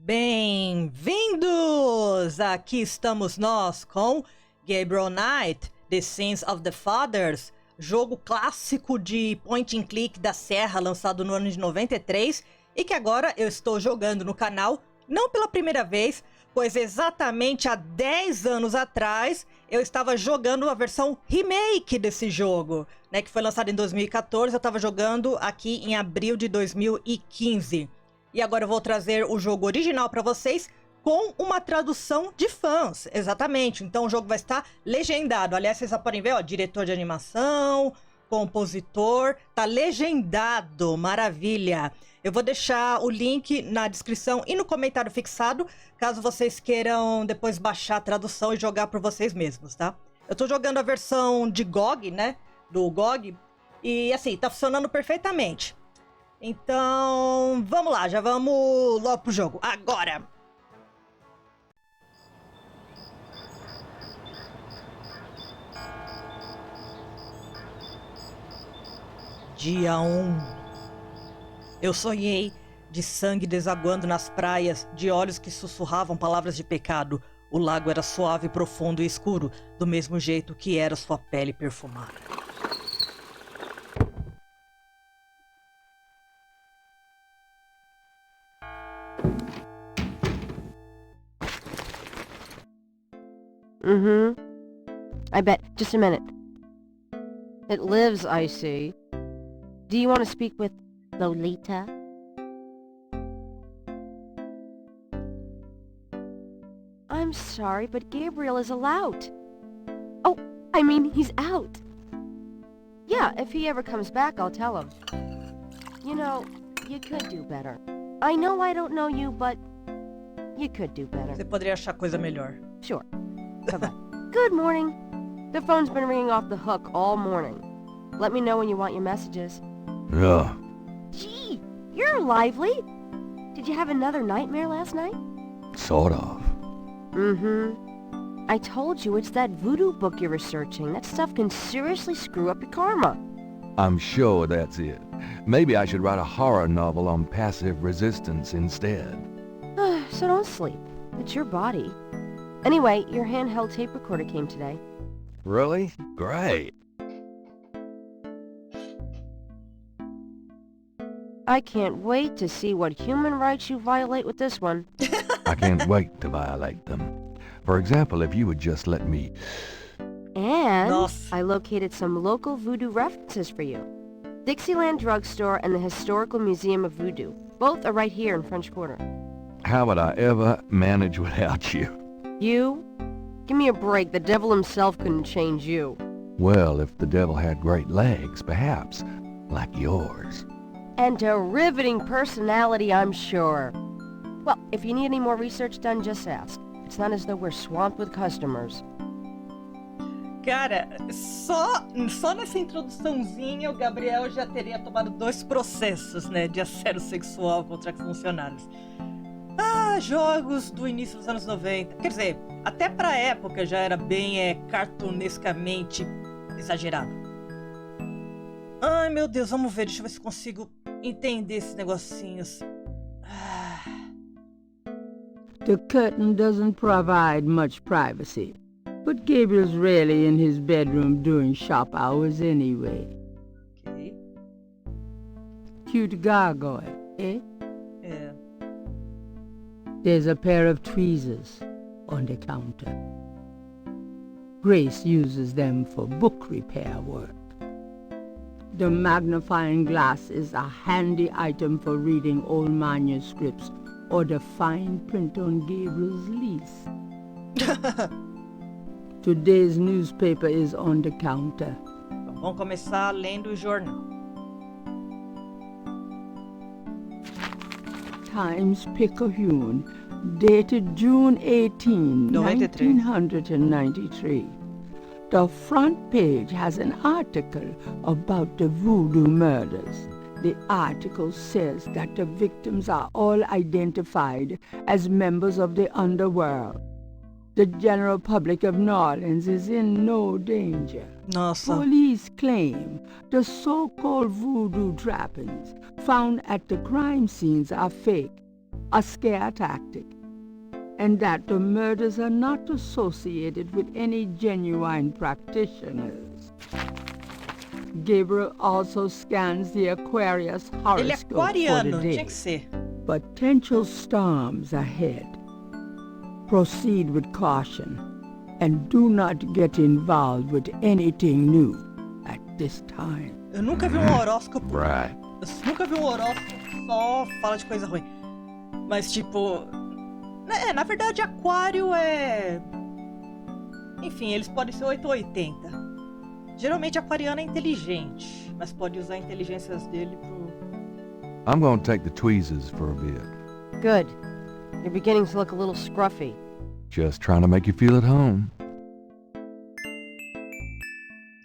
Bem-vindos! Aqui estamos nós com Gabriel Knight, The Sins of the Fathers, jogo clássico de point and click da Serra, lançado no ano de 93, e que agora eu estou jogando no canal, não pela primeira vez, pois exatamente há 10 anos atrás eu estava jogando a versão remake desse jogo, né, que foi lançado em 2014, eu estava jogando aqui em abril de 2015. E agora eu vou trazer o jogo original para vocês com uma tradução de fãs, exatamente. Então o jogo vai estar legendado. Aliás, vocês já podem ver, ó, diretor de animação, compositor, tá legendado, maravilha. Eu vou deixar o link na descrição e no comentário fixado, caso vocês queiram depois baixar a tradução e jogar por vocês mesmos, tá? Eu tô jogando a versão de GOG, né, do GOG, e assim, tá funcionando perfeitamente. Então, vamos lá, já vamos logo pro jogo, agora! Dia 1. Eu sonhei de sangue desaguando nas praias, de olhos que sussurravam palavras de pecado. O lago era suave, profundo e escuro, do mesmo jeito que era sua pele perfumada. I bet. Just a minute. It lives, I see. Do you want to speak with Lolita? I'm sorry, but Gabriel is allowed. Oh, I mean, he's out. Yeah, if he ever comes back, I'll tell him. You know, you could do better. I know I don't know you, but you could do better. Você poderia achar coisa melhor. Sure. Bye-bye. Good morning. The phone's been ringing off the hook all morning. Let me know when you want your messages. Yeah. Gee, you're lively. Did you have another nightmare last night? Sort of. I told you it's that voodoo book you're researching. That stuff can seriously screw up your karma. I'm sure that's it. Maybe I should write a horror novel on passive resistance instead. So don't sleep. It's your body. Anyway, your handheld tape recorder came today. Really? Great. I can't wait to see what human rights you violate with this one. I can't wait to violate them. For example, if you would just let me... And Nossa. I located some local voodoo references for you. Dixieland Drugstore and the Historical Museum of Voodoo. Both are right here in French Quarter. How would I ever manage without you? You? Give me a break. The devil himself couldn't change you. Well, if the devil had great legs, perhaps. Like yours. And a riveting personality, I'm sure. Well, if you need any more research done, just ask. It's not as though we're swamped with customers. Cara, só nessa introduçãozinha o Gabriel já teria tomado 2 processos, né, de assédio sexual contra funcionários. Ah, jogos do início dos anos 90. Quer dizer, até pra época já era bem cartunescamente exagerado. Ai, meu Deus, vamos ver, deixa eu ver se consigo entender esses negocinhos. The curtain doesn't provide much privacy, but Gabriel's rarely in his bedroom during shop hours anyway. Ok. Cute gargoyle, eh? É. There's a pair of tweezers on the counter. Grace uses them for book repair work. The magnifying glass is a handy item for reading old manuscripts or the fine print on Gabriel's lease. Today's newspaper is on the counter. Então, vamos começar lendo o jornal. Times-Picayune, dated June 18, 93. 1993. The front page has an article about the voodoo murders. The article says that the victims are all identified as members of the underworld. The general public of New Orleans is in no danger. Nossa. Police claim the so-called voodoo trappings found at the crime scenes are fake, a scare tactic, and that the murders are not associated with any genuine practitioners. Gabriel also scans the Aquarius Ele é horoscope for aquariano, the tinha day. que ser. Potential storms ahead. Proceed with caution and do not get involved with anything new at this time. Eu nunca vi um horóscopo. Right. Eu nunca vi um horóscopo que só fala de coisa ruim. Mas, tipo. Na verdade, aquário é. Enfim, eles podem ser 8 ou 80. Geralmente, aquariano é inteligente, mas pode usar a inteligência dele pro. I'm gonna take the tweezers for a bit. Good. You're beginning to look a little scruffy. Just trying to make you feel at home.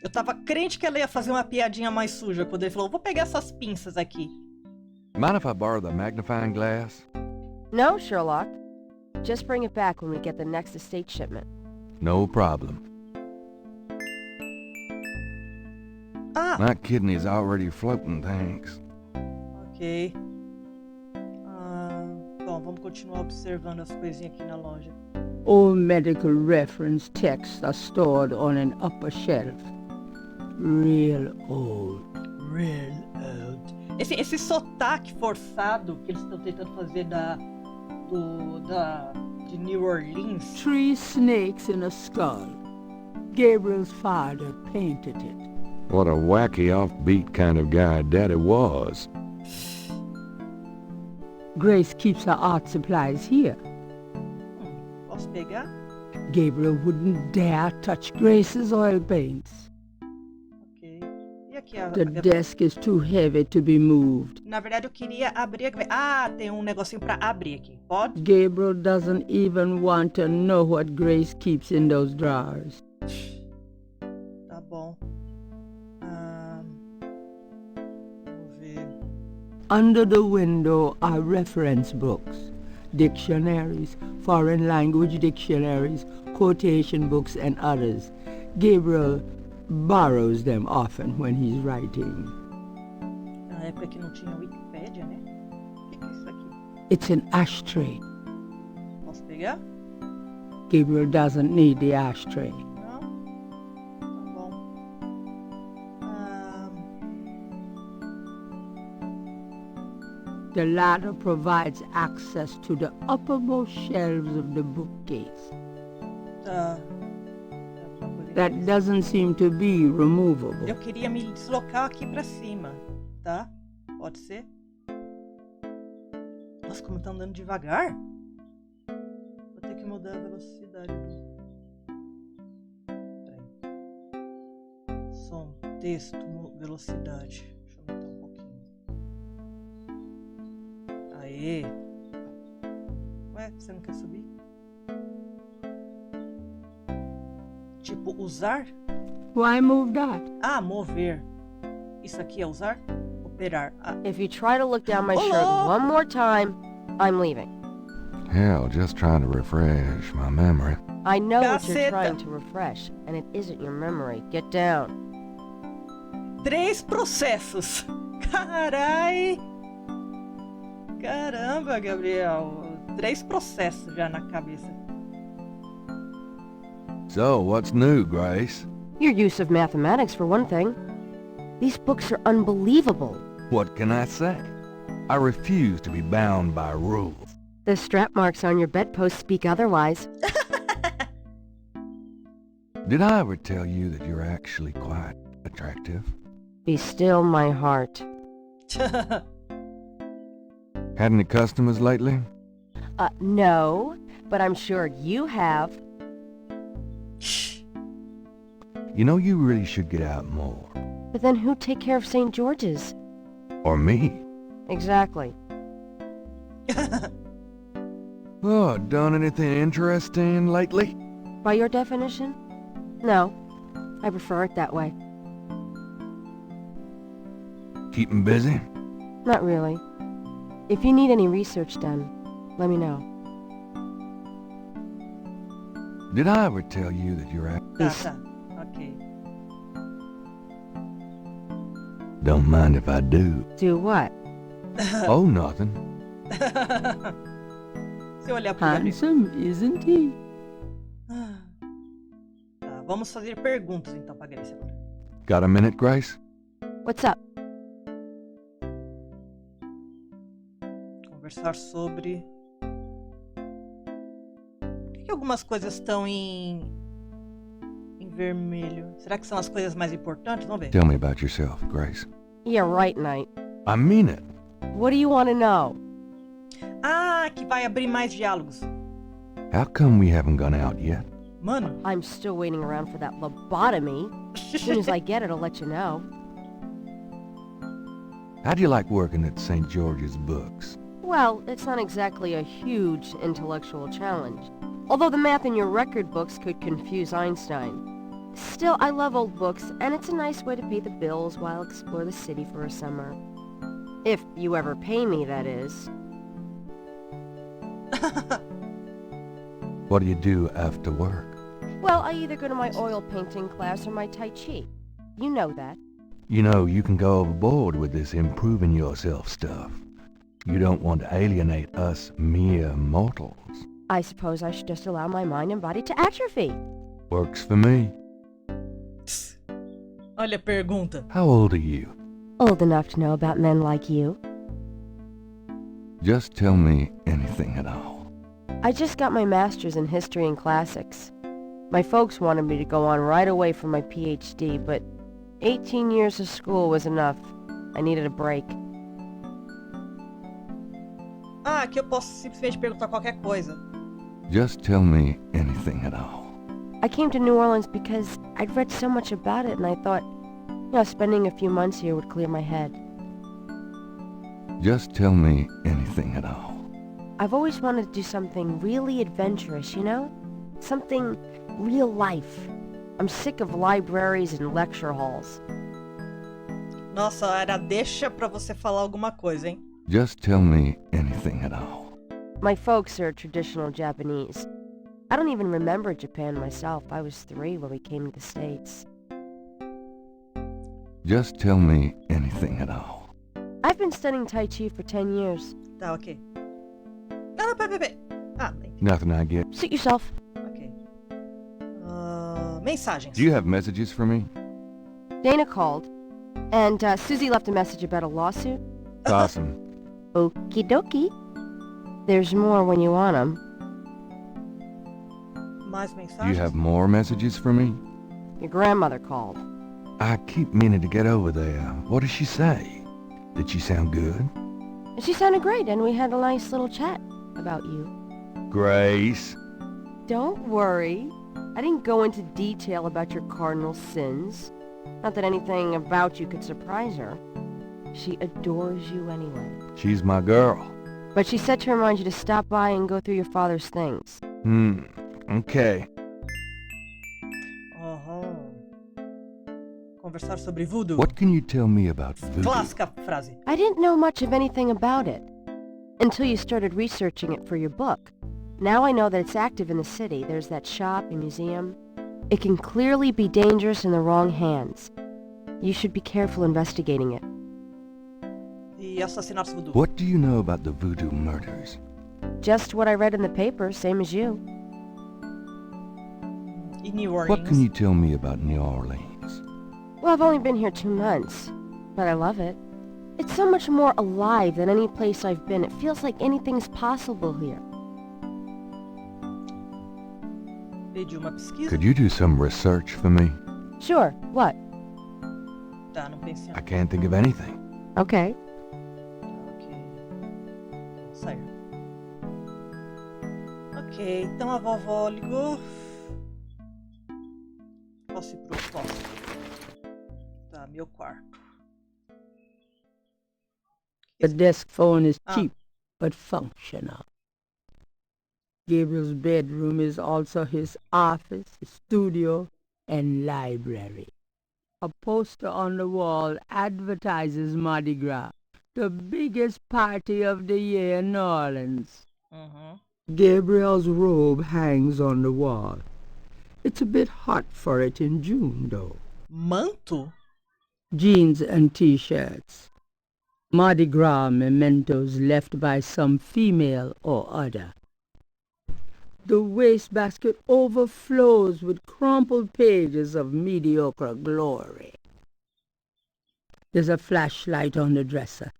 Eu tava crente que ela ia fazer uma piadinha mais suja quando ele falou: vou pegar essas pinças aqui. Mind if I borrow the magnifying glass? No, Sherlock. Just bring it back when we get the next estate shipment. No problem. Ah, My kidney's already floating, thanks. ok. Bom, vamos continuar observando as coisinhas aqui na loja. All medical reference texts are stored on an upper shelf. Real old. Real old. Esse sotaque forçado que eles estão tentando fazer de New Orleans. 3 snakes in a skull. Gabriel's father painted it. What a wacky offbeat kind of guy Daddy was. Grace keeps her art supplies here. Posso pegar? Gabriel wouldn't dare touch Grace's oil paints. Ok. E aqui a The desk is too heavy to be moved. Na verdade, eu queria abrir. Ah, tem um negocinho pra abrir aqui. Pode? Gabriel doesn't even want to know what Grace keeps in those drawers. Tá bom. Vamos ver. Under the window are reference books, dictionaries, foreign language dictionaries, quotation books, and others. Gabriel borrows them often when he's writing. Na época que não tinha Wikipédia, né? O que é isso aqui? It's an ashtray. Posso pegar? Gabriel doesn't need the ashtray. Não? Tá bom. The ladder provides access to the uppermost shelves of the bookcase. Tá. That doesn't seem to be removable. Eu queria me deslocar aqui pra cima, tá? Pode ser? Nossa, como tá andando devagar. Vou ter que mudar a velocidade do... Peraí. Som, texto, velocidade. Deixa eu aumentar um pouquinho. Aê! Ué, você não quer subir? Tipo, usar? Why move that? Ah, mover. Isso aqui é usar? Operar. Ah, If you try to look down my shirt Hello? one more time, I'm leaving. Hell, just trying to refresh my memory. I know what you're Caceta. trying to refresh, and it isn't your memory. Get down. 3 processos. Carai! Caramba, Gabriel. 3 processos já na cabeça. So, what's new, Grace? Your use of mathematics, for one thing. These books are unbelievable. What can I say? I refuse to be bound by rules. The strap marks on your bedpost speak otherwise. Did I ever tell you that you're actually quite attractive? Be still my heart. Had any customers lately? No, but I'm sure you have. You know, you really should get out more. But then who'd take care of St. George's? Or me. Exactly. Oh, done anything interesting lately? By your definition? No. I prefer it that way. Keeping busy? Not really. If you need any research done, let me know. Did I ever tell you that you're Tá, tá. Ok. Don't mind if I do. Do what? Oh, nothing. Se eu olhar pro Gabriel. Handsome, isn't he? Tá, vamos fazer perguntas então pra Grace agora. Got a minute, Grace? What's up? Conversar sobre... Por que algumas coisas estão em vermelho? Será que são as coisas mais importantes? Vamos ver. Tell me about yourself, Grace. Yeah, right, Knight. I mean it. What do you want to know? Ah, que vai abrir mais diálogos. How come we haven't gone out yet? Mano. I'm still waiting around for that lobotomy. As soon as I get it, I'll let you know. How do you like working at St. George's Books? Well, it's not exactly a huge intellectual challenge. Although the math in your record books could confuse Einstein. Still, I love old books, and it's a nice way to pay the bills while I explore the city for a summer. If you ever pay me, that is. What do you do after work? Well, I either go to my oil painting class or my Tai Chi. You know that. You know, you can go overboard with this improving yourself stuff. You don't want to alienate us mere mortals. I suppose I should just allow my mind and body to atrophy. Works for me. Olha a pergunta. How old are you? Old enough to know about men like you. Just tell me anything at all. I just got my master's in history and classics. My folks wanted me to go on right away for my PhD, but 18 years of school was enough. I needed a break. Ah, aqui eu posso simplesmente perguntar qualquer coisa. Just tell me anything at all. I came to New Orleans because I'd read so much about it and I thought, spending a few months here would clear my head. Just tell me anything at all. I've always wanted to do something really adventurous, Something real life. I'm sick of libraries and lecture halls. Nossa, era deixa pra você falar alguma coisa, hein? Just tell me anything at all. My folks are traditional Japanese. I don't even remember Japan myself. I was 3 when we came to the States. Just tell me anything at all. I've been studying Tai Chi for 10 years. Tá, ok. Não, peraí. Ah, tem. Nothing I get. Suit yourself. Ok. Mensagens. Do you have messages for me? Dana called, and Susie left a message about a lawsuit. Awesome. Okie dokie. There's more when you want 'em. Mais Do you mensagens? have more messages for me? Your grandmother called. I keep meaning to get over there. What did she say? Did she sound good? She sounded great, and we had a nice little chat about you. Grace. Don't worry. I didn't go into detail about your cardinal sins. Not that anything about you could surprise her. She adores you anyway. She's my girl. But she said to remind you to stop by and go through your father's things. Okay. Conversar sobre voodoo. What can you tell me about voodoo? Clássica frase. I didn't know much of anything about it until you started researching it for your book. Now I know that it's active in the city. There's that shop and museum. It can clearly be dangerous in the wrong hands. You should be careful investigating it. E assassinatos voodoo. What do you know about the voodoo murders? Just what I read in the paper, same as you. E New Orleans. What can you tell me about New Orleans? Well, I've only been here 2 months, but I love it. It's so much more alive than any place I've been. It feels like anything's possible here. Pediu uma pesquisa? Could you do some research for me? Sure, what? Tá, não pensei. I can't think of anything. Okay. Ok. Saiu. Ok, então a vovó ligou. Posso ir pro posso. Tá, meu quarto. The desk phone is Ah. cheap, but functional. Gabriel's bedroom is also his office, studio, and library. A poster on the wall advertises Mardi Gras, the biggest party of the year in New Orleans. Gabriel's robe hangs on the wall. It's a bit hot for it in June, though. Manto? Jeans and T-shirts. Mardi Gras mementos left by some female or other. The wastebasket overflows with crumpled pages of mediocre glory. There's a flashlight on the dresser.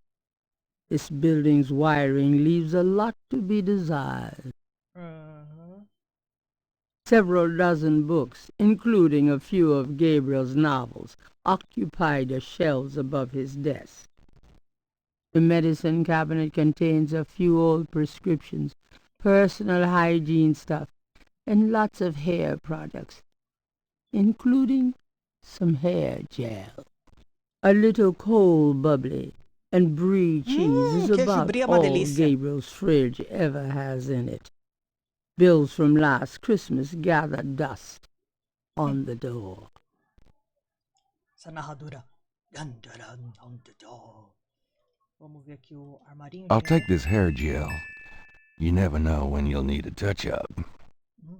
This building's wiring leaves a lot to be desired. Several dozen books, including a few of Gabriel's novels, occupy the shelves above his desk. The medicine cabinet contains a few old prescriptions, personal hygiene stuff, and lots of hair products, including some hair gel. A little cold bubbly and brie cheese is about all Gabriel's fridge ever has in it. Bills from last Christmas gather dust on the door. Essa narradora. On the door. Vamos ver aqui o armarinho. I'll take this hair gel. You never know when you'll need a touch-up.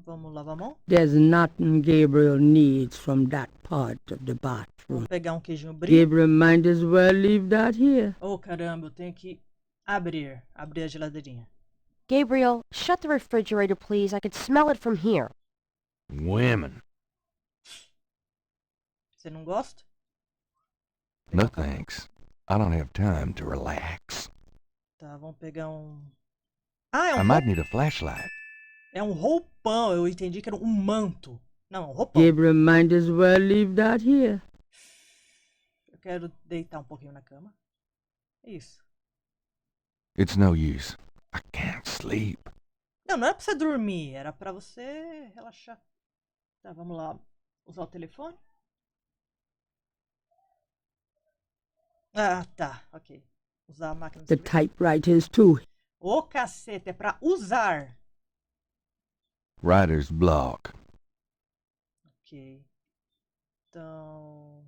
Vamos lavar a mão. There's nothing Gabriel needs from that part of the bathroom. Vou pegar um queijinho brie. Gabriel might as well leave that here. Oh, caramba, eu tenho que abrir a geladeirinha. Gabriel, shut the refrigerator, please. I could smell it from here. Women. Você não gosta? No thanks. I don't have time to relax. Tá, vamos pegar um... Ah, é I um might need a flashlight. É um roupão. Eu entendi que era um manto. Não, um roupão. Gabriel might as well leave that here. Eu quero deitar um pouquinho na cama. Isso. It's no use. I can't sleep. Não, não era pra você dormir. Era pra você relaxar. Tá, vamos lá. Usar o telefone. Ah, tá. Ok. Usar a máquina de The escrever. typewriters too. Ô, caceta. É pra usar. Writer's block. Ok. Então...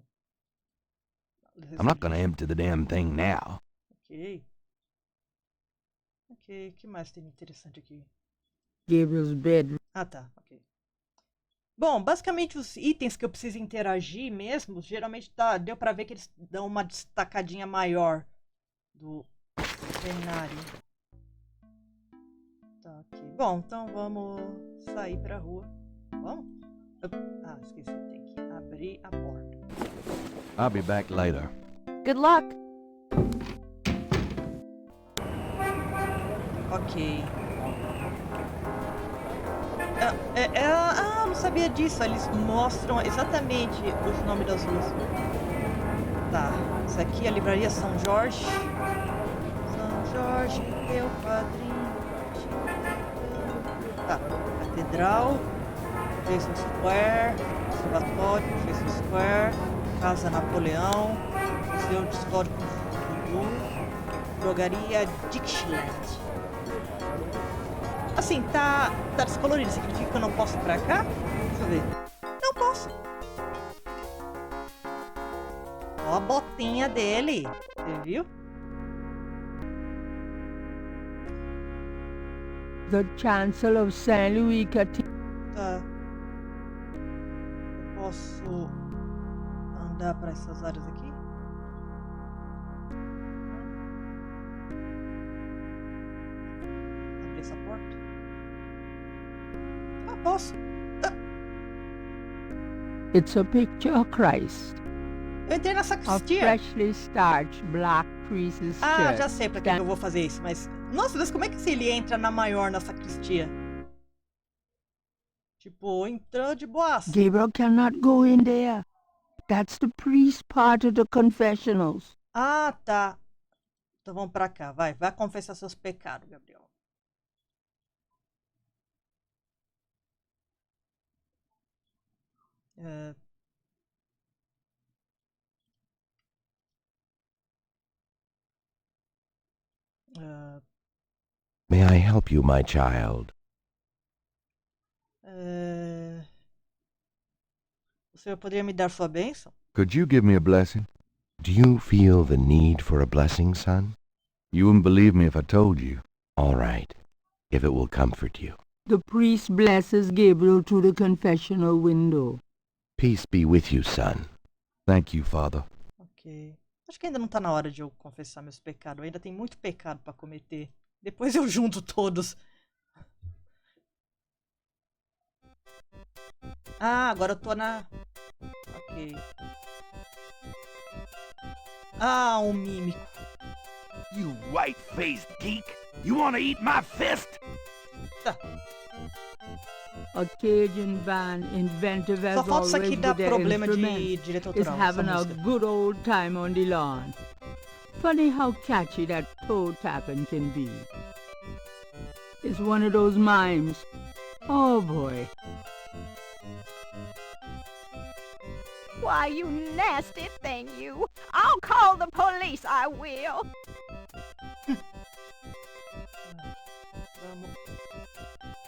I'm not gonna empty the damn thing now. Ok. Ok. O que mais tem de interessante aqui? Gabriel's bedroom. Ah, tá. Ok. Bom, basicamente os itens que eu preciso interagir mesmo, geralmente deu pra ver que eles dão uma destacadinha maior do cenário. Tá, ok. Bom, então vamos sair pra rua. Vamos? Ah, esqueci. Tem que abrir a porta. I'll be back later. Good luck. Ok. Não sabia disso. Eles mostram exatamente os nomes das ruas. Tá. Isso aqui é a livraria São Jorge. São Jorge, meu padrinho. Tá. Catedral. Jason Square. Observatório. Jason Square. Casa Napoleão. Museu Histórico do Drogaria Dixieland. Assim, tá descolorido. Significa que eu não posso ir pra cá? Deixa eu ver. Não posso. Ó a botinha dele. Você viu? The Chancellor of St. Louis Cathedral. Tá. Eu posso andar pra essas áreas aqui? Abrir essa porta? Ah, posso. It's a picture of Christ. Eu entrei na A sacristia. freshly starched black priest's Ah, church. já sei pra que eu vou fazer isso, mas... Nossa, Deus, como é que ele entra na maior na sacristia? Tipo, entrou de boaça. Gabriel cannot go in there. That's the priest part of the confessionals. Ah, tá. Então vamos pra cá, vai confessar seus pecados, Gabriel. May I help you, my child? O senhor poderia me dar sua bênção? Could you give me a blessing? Do you feel the need for a blessing, son? You wouldn't believe me if I told you. All right, if it will comfort you. The priest blesses Gabriel through the confessional window. Peace be with you, son. Thank you, Father. Ok. Acho que ainda não tá na hora de eu confessar meus pecados. Ainda tem muito pecado pra cometer. Depois eu junto todos. Ah, agora eu tô na... Ok. Ah, um mímico. You white-faced geek! You wanna eat my fist? Tá. A Cajun band, inventive Só as falta isso aqui always dar with their problema de instruments, direito is autoral. having essa a música. good old time on the lawn. Funny how catchy that toe tapping can be. It's one of those mimes. Oh boy. Why, you nasty thing, you! I'll call the police, I will! Vamos.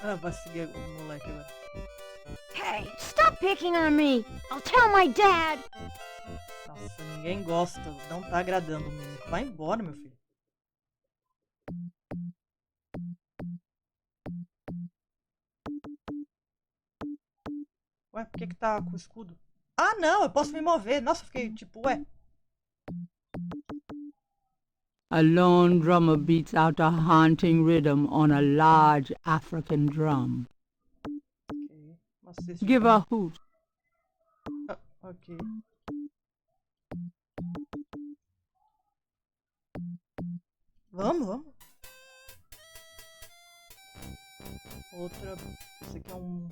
Ah, vai seguir o moleque agora. Hey, stop picking on me! I'll tell my dad! Nossa, ninguém gosta. Não tá agradando o mímico. Vai embora, meu filho. Ué, por que tá com o escudo? Ah, não, eu posso me mover. Nossa, eu fiquei tipo, ué. A lone drummer beats out a haunting rhythm on a large African drum. Ok. Nossa, esse Give a hoot. Ah, ok. Vamos, vamos. Outra. Esse aqui é um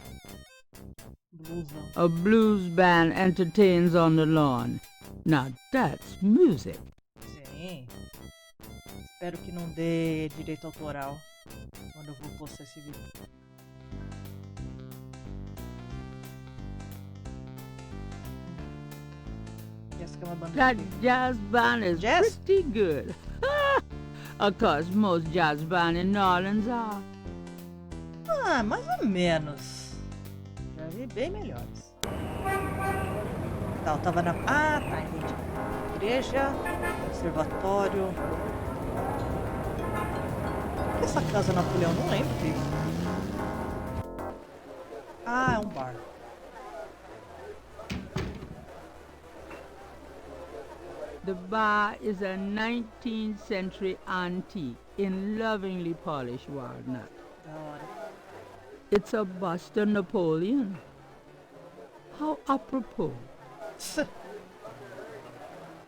bluesão. A blues band entertains on the lawn. Now that's music. Sim. Espero que não dê direito autoral quando eu vou postar esse vídeo. E essa aqui é uma banda That de... jazz band is Jazz? pretty good. Of course, most jazz bands in New Orleans are. Ah, mais ou menos. Já vi bem melhores. Tá, eu tava na... Ah, tá, entendi. Igreja, observatório. O que é essa casa Napoleão? Não lembro que é isso. Ah, é um bar. The bar is a 19th century antique in lovingly polished walnut. Da hora. It's a bust of Napoleon. How apropos.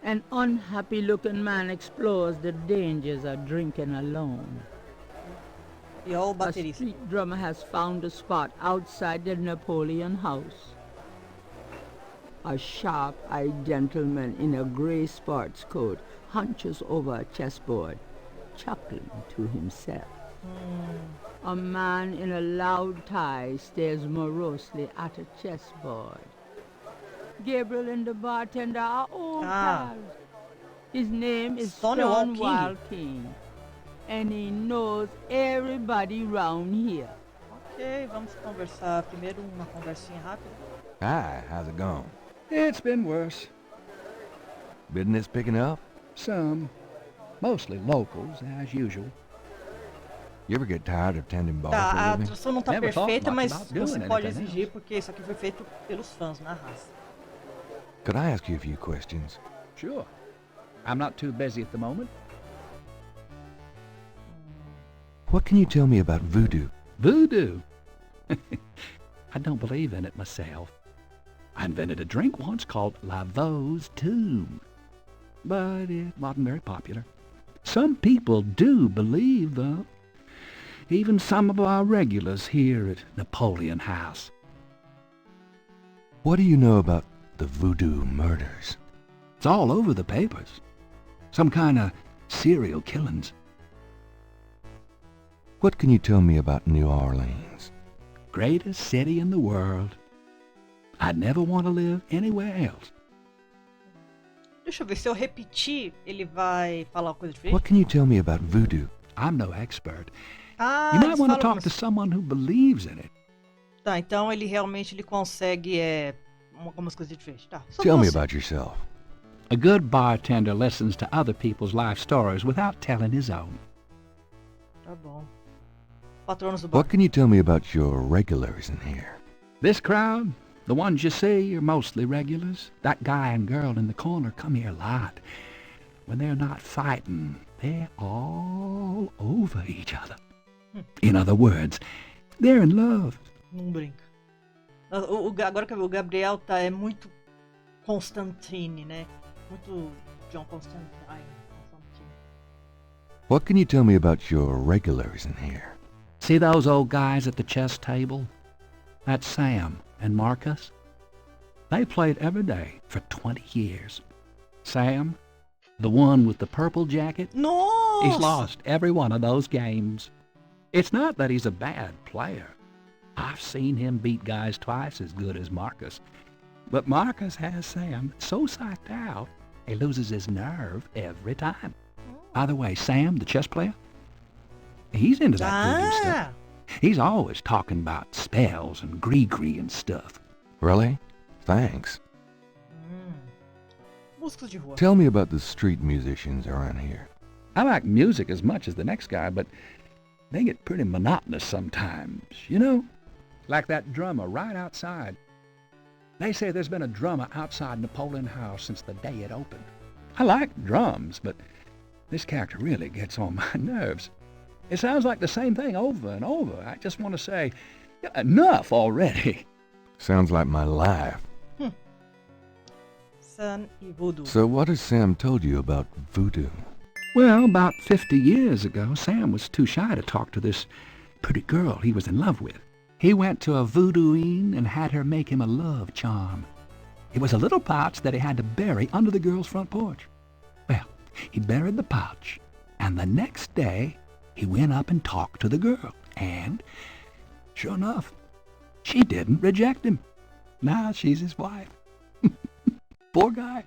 An unhappy-looking man explores the dangers of drinking alone. E ó o A baterista. street drummer has found a spot outside the Napoleon house. A sharp-eyed gentleman in a grey sports coat hunches over a chessboard, chuckling to himself. A man in a loud tie stares morosely at a chessboard. Gabriel and the bartender are old Ah. pals. His name is Stonewall Stonewall King, and he knows everybody round here. Ok, vamos conversar. Primeiro uma conversinha rápida. Hi, how's it going? It's been worse. Business picking up? Some. Mostly locals, as usual. You ever get tired of tending bar Tá, for a a living? tradução não tá Never thought perfeita, much mas about doing você pode anything exigir else. porque isso aqui foi feito pelos fãs, na raça. Could I ask you a few questions? Sure. I'm not too busy at the moment. What can you tell me about voodoo? Voodoo? I don't believe in it myself. I invented a drink once called Laveau's Tomb, but it wasn't very popular. Some people do believe, though. Even some of our regulars here at Napoleon House. What do you know about the voodoo murders? It's all over the papers. Some kind of serial killings. What can you tell me about New Orleans? Greatest city in the world. I'd never want to live anywhere else. Deixa eu ver, se eu repetir, ele vai falar uma coisa diferente? What can you tell me about voodoo? I'm no expert. Ah, You might eles want to falam talk to someone who believes in it. Tá, então ele realmente consegue algumas coisas diferentes. Tá. Só Tell me você. about yourself. A good bartender listens to other people's life stories without telling his own. Tá bom. Patronos do bar. What can you tell me about your regulars in here? This crowd, the ones you see, are mostly regulars. That guy and girl in the corner come here a lot. When they're not fighting, they're all over each other. In other words, they're in love. Não brinca. Agora que eu vi, o Gabriel é muito Constantine, né? Muito John Constantine. What can you tell me about your regulars in here? See those old guys at the chess table? That's Sam and Marcus. They played every day for 20 years. Sam, the one with the purple jacket, Nossa! he's lost every one of those games. It's not that he's a bad player. I've seen him beat guys twice as good as Marcus. But Marcus has Sam so psyched out, he loses his nerve every time. By the way, Sam, the chess player, he's into that voodoo stuff. He's always talking about spells and gree-gree and stuff. Really? Thanks. Músicos de rua. Tell me about the street musicians around here. I like music as much as the next guy, but they get pretty monotonous sometimes, you know? Like that drummer right outside. They say there's been a drummer outside Napoleon House since the day it opened. I like drums, but this character really gets on my nerves. It sounds like the same thing over and over. I just want to say, enough already. Sounds like my life. Sun e voodoo. So what has Sam told you about voodoo? Well, about 50 years ago, Sam was too shy to talk to this pretty girl he was in love with. He went to a voodooine and had her make him a love charm. It was a little pouch that he had to bury under the girl's front porch. Well, he buried the pouch, and the next day he went up and talked to the girl, and sure enough, she didn't reject him. Now she's his wife. Poor guy.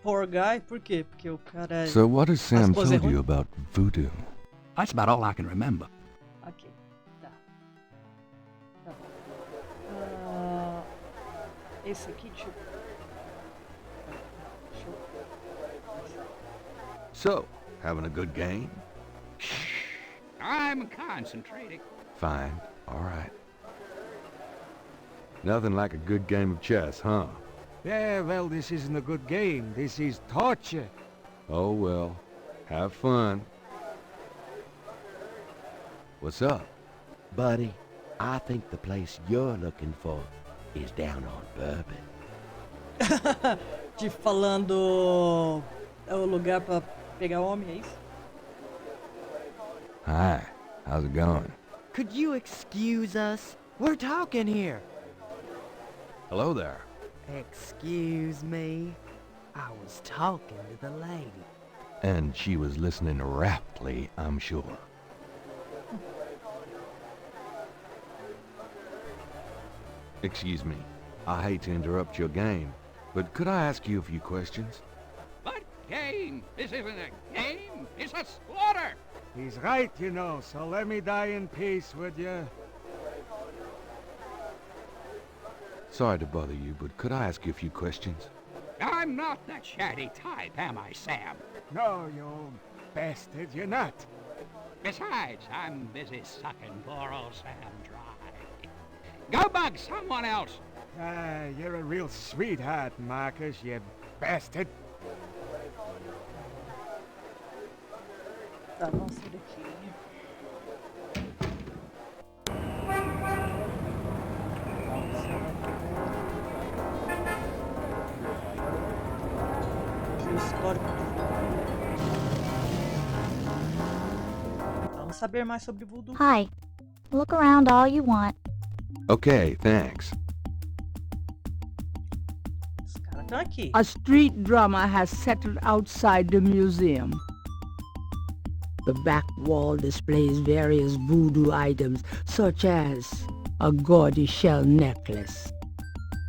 Poor guy? Por quê? Porque o cara... So what has Sam esposa é told you ruim? about voodoo? That's about all I can remember. Ok, tá. Tá bom. Esse aqui, deixa eu... So, having a good game? I'm concentrating. Fine. All right. Nothing like a good game of chess, huh? Yeah, well, this isn't a good game. This is torture. Oh, well. Have fun. What's up? Buddy, I think the place you're looking for is down on Bourbon. Te falando... É o lugar pra pegar homem, é isso? Hi. How's it going? Could you excuse us? We're talking here. Hello there. Excuse me. I was talking to the lady. And she was listening raptly, I'm sure. Excuse me. I hate to interrupt your game, but could I ask you a few questions? What game? This isn't a game. It's a slaughter. He's right, you know, so let me die in peace, would you? Sorry to bother you, but could I ask you a few questions? I'm not the chatty type, am I, Sam? No, you old bastard, you're not. Besides, I'm busy sucking poor old Sam dry. Go bug someone else. Ah, you're a real sweetheart, Marcus, you bastard. Tá, vamos sair daqui. Vamos saber mais sobre voodoo. Hi. Look around all you want. Okay, thanks. Os caras estão aqui. A street drummer has settled outside the museum. The back wall displays various voodoo items, such as a gaudy shell necklace.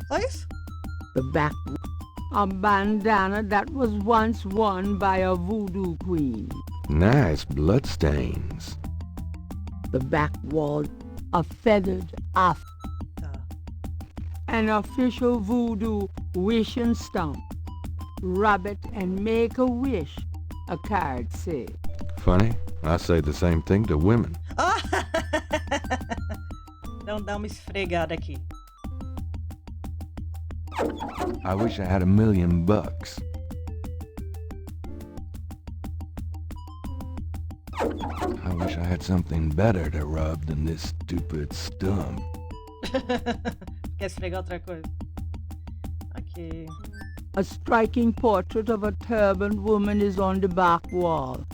Só isso? The back a bandana that was once worn by a voodoo queen. Nice bloodstains. The back wall, a feathered Tá. Tá. An official voodoo wish and stump. Rub it and make a wish, a card says. Funny, I say the same thing to women. Ah! Então dá uma esfregada aqui. I wish I had $1 million. I wish I had something better to rub than this stupid stump. Quer esfregar outra coisa? Ok. A striking portrait of a turbaned woman is on the back wall.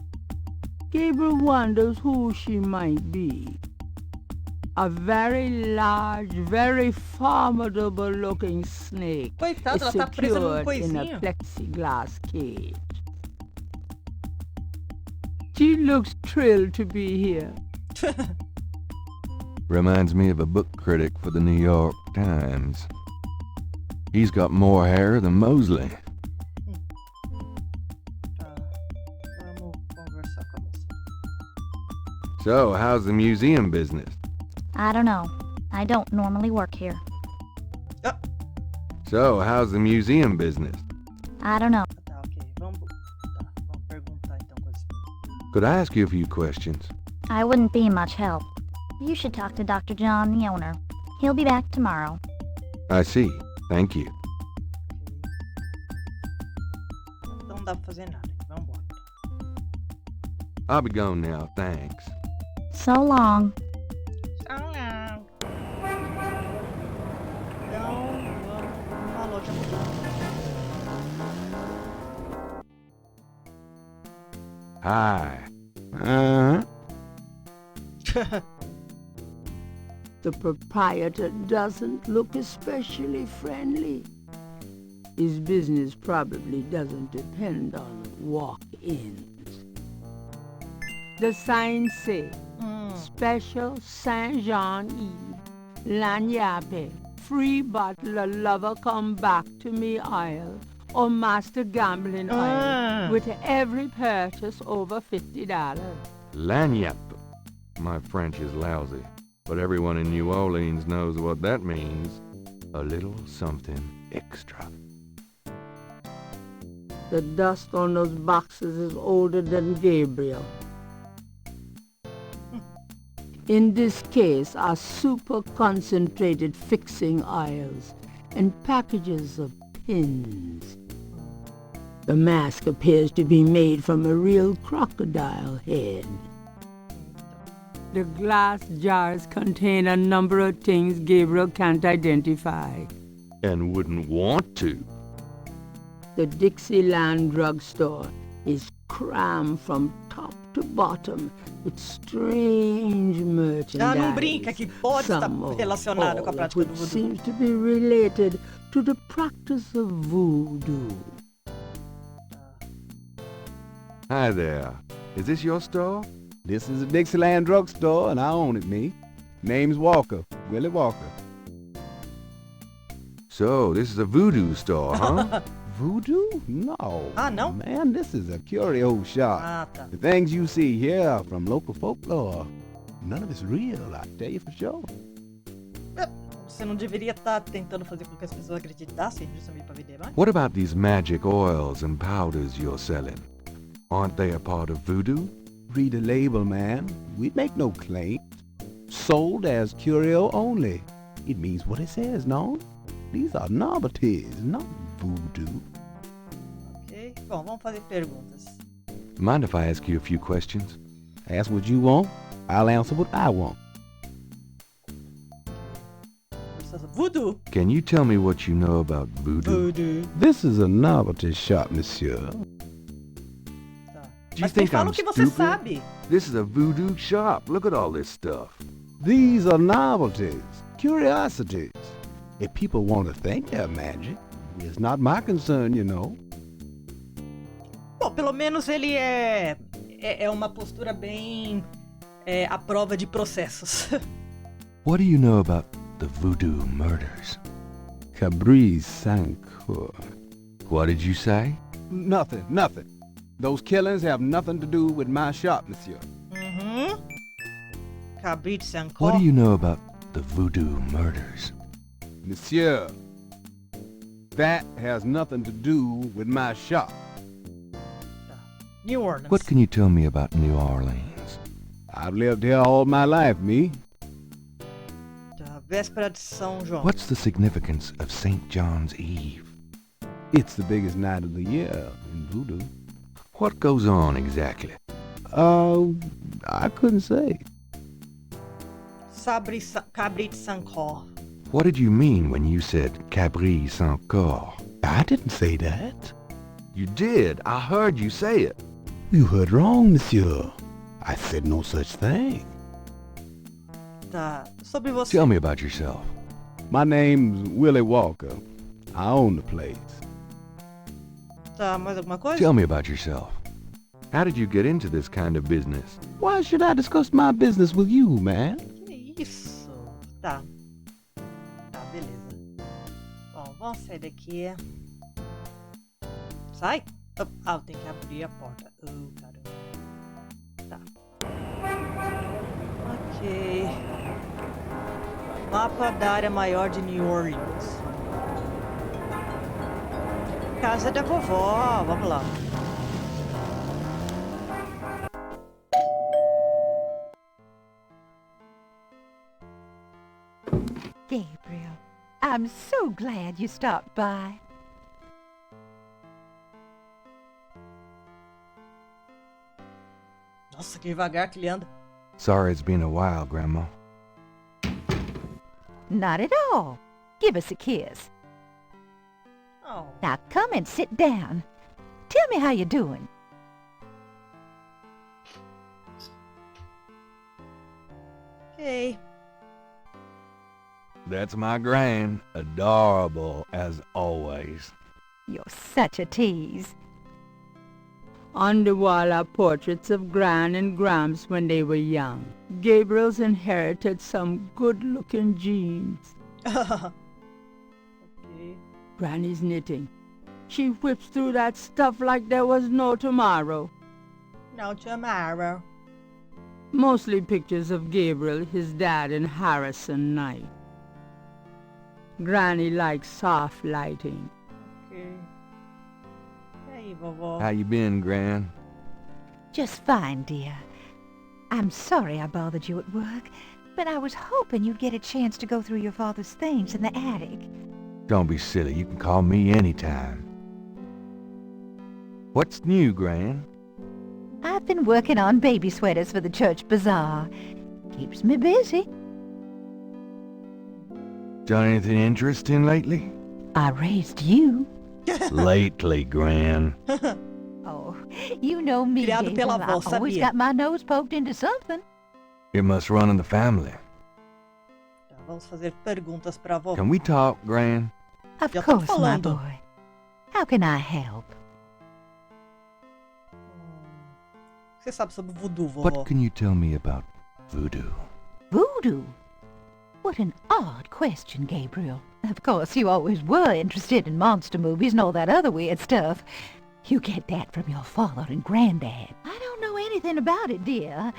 Gabriel wonders who she might be. A very large, very formidable-looking snake Coitada, is ela tá presa num secured in a coisinho. plexiglass cage. She looks thrilled to be here. Reminds me of a book critic for the New York Times. He's got more hair than Mosley. Vamos conversar com a moça. So, how's the museum business? I don't know. I don't normally work here. So, how's the museum business? I don't know. Tá, ok. Vamos perguntar então coisas. Could I ask you a few questions? I wouldn't be much help. You should talk to Dr. John, the owner. He'll be back tomorrow. I see. Thank you. Então não dá pra fazer nada. Vamos embora. I'll be gone now, thanks. So long. Então, vamos na loja mudar. Hi. The proprietor doesn't look especially friendly. His business probably doesn't depend on walk-ins. The signs say, Special Saint Jean Eve, Lagnappe, free bottle of lover come back to me oil, or master gambling oil, with every purchase over $50. Lagniappe. My French is lousy, but everyone in New Orleans knows what that means. A little something extra. The dust on those boxes is older than Gabriel. In this case are super concentrated fixing oils and packages of pins. The mask appears to be made from a real crocodile head. The glass jars contain a number of things Gabriel can't identify. And wouldn't want to. The Dixieland drugstore is crammed from top to bottom with strange merchandise. Não brinca que pode estar relacionado com a prática do which voodoo. seems to be related to the practice of voodoo. Hi there. Is this your store? This is a Dixieland drugstore, and I own it, me. Name's Walker, Willie Walker. So, this is a voodoo store, huh? Voodoo? No. No? Man, this is a curio shop. Tá. The things you see here are from local folklore. None of it's real, I tell you for sure. Você não deveria estar tentando fazer com que as pessoas acreditassem justamente para vender mais? What about these magic oils and powders you're selling? Aren't they a part of voodoo? Read the label, man. We make no claims. Sold as curio only. It means what it says, no? These are novelties, not voodoo. Ok. Bom, vamos fazer perguntas. Mind if I ask you a few questions? Ask what you want. I'll answer what I want. Voodoo. Can you tell me what you know about voodoo? Voodoo. This is a novelty shop, monsieur. Do you Mas think fala I'm o que você stupid? sabe. This is a voodoo shop. Look at all this stuff. These are novelties, curiosities. If people want to think they're magic, it's not my concern, you know. Bom, pelo menos ele é uma postura bem à prova de processos. What do you know about the voodoo murders? Cabriz Sancour. What did you say? Nothing. Those killings have nothing to do with my shop, monsieur. Cabrito Sancour. What do you know about about the voodoo murders? Monsieur, that has nothing to do with my shop. New Orleans. What can you tell me about New Orleans? I've lived here all my life, me. Véspera de São João. What's the significance of St. John's Eve? It's the biggest night of the year in voodoo. What goes on exactly? I couldn't say. Cabrit sans corps. What did you mean when you said Cabri sans corps? I didn't say that. You did. I heard you say it. You heard wrong, monsieur. I said no such thing. Tá. Sobre você. Tell me about yourself. My name's Willie Walker. I own the place. Tá, mais alguma coisa? Tell me about yourself. How did you get into this kind of business? Why should I discuss my business with you, man? Que isso? Tá. Tá, beleza. Bom, vamos sair daqui. Sai? Ah, eu tenho que abrir a porta. Caramba. Tá. Ok. Mapa da área maior de New Orleans. Casa da vovó. Vamos lá. Gabriel, I'm so glad you stopped by. Nossa, que devagar que ele anda. Sorry it's been a while, Grandma. Not at all. Give us a kiss. Oh. Now come and sit down. Tell me how you're doing. Okay. That's my Gran. Adorable as always. You're such a tease. On the wall are portraits of Gran and Gramps when they were young. Gabriel's inherited some good-looking genes. Okay. Granny's knitting. She whips through that stuff like there was no tomorrow. No tomorrow. Mostly pictures of Gabriel, his dad, and Harrison Knight. Granny likes soft lighting. Okay. Hey, vovó. How you been, Gran? Just fine, dear. I'm sorry I bothered you at work, but I was hoping you'd get a chance to go through your father's things in the attic. Don't be silly. You can call me anytime. What's new, Gran? I've been working on baby sweaters for the church bazaar. Keeps me busy. Done anything interesting lately? I raised you. Lately, Gran. Oh, you know me, Criado Gabriel. pela avó, I always sabia? got my nose poked into something. It must run in the family. Tá, vamos fazer perguntas pra vovó. Can we talk, Gran? Of Já tô course, my falando. boy. How can I help? O que você sabe sobre voodoo, vovó? What can you tell me about voodoo? Voodoo? What an odd question, Gabriel. Of course, you always were interested in monster movies and all that other weird stuff. You get that from your father and granddad. I don't know anything about it, dear.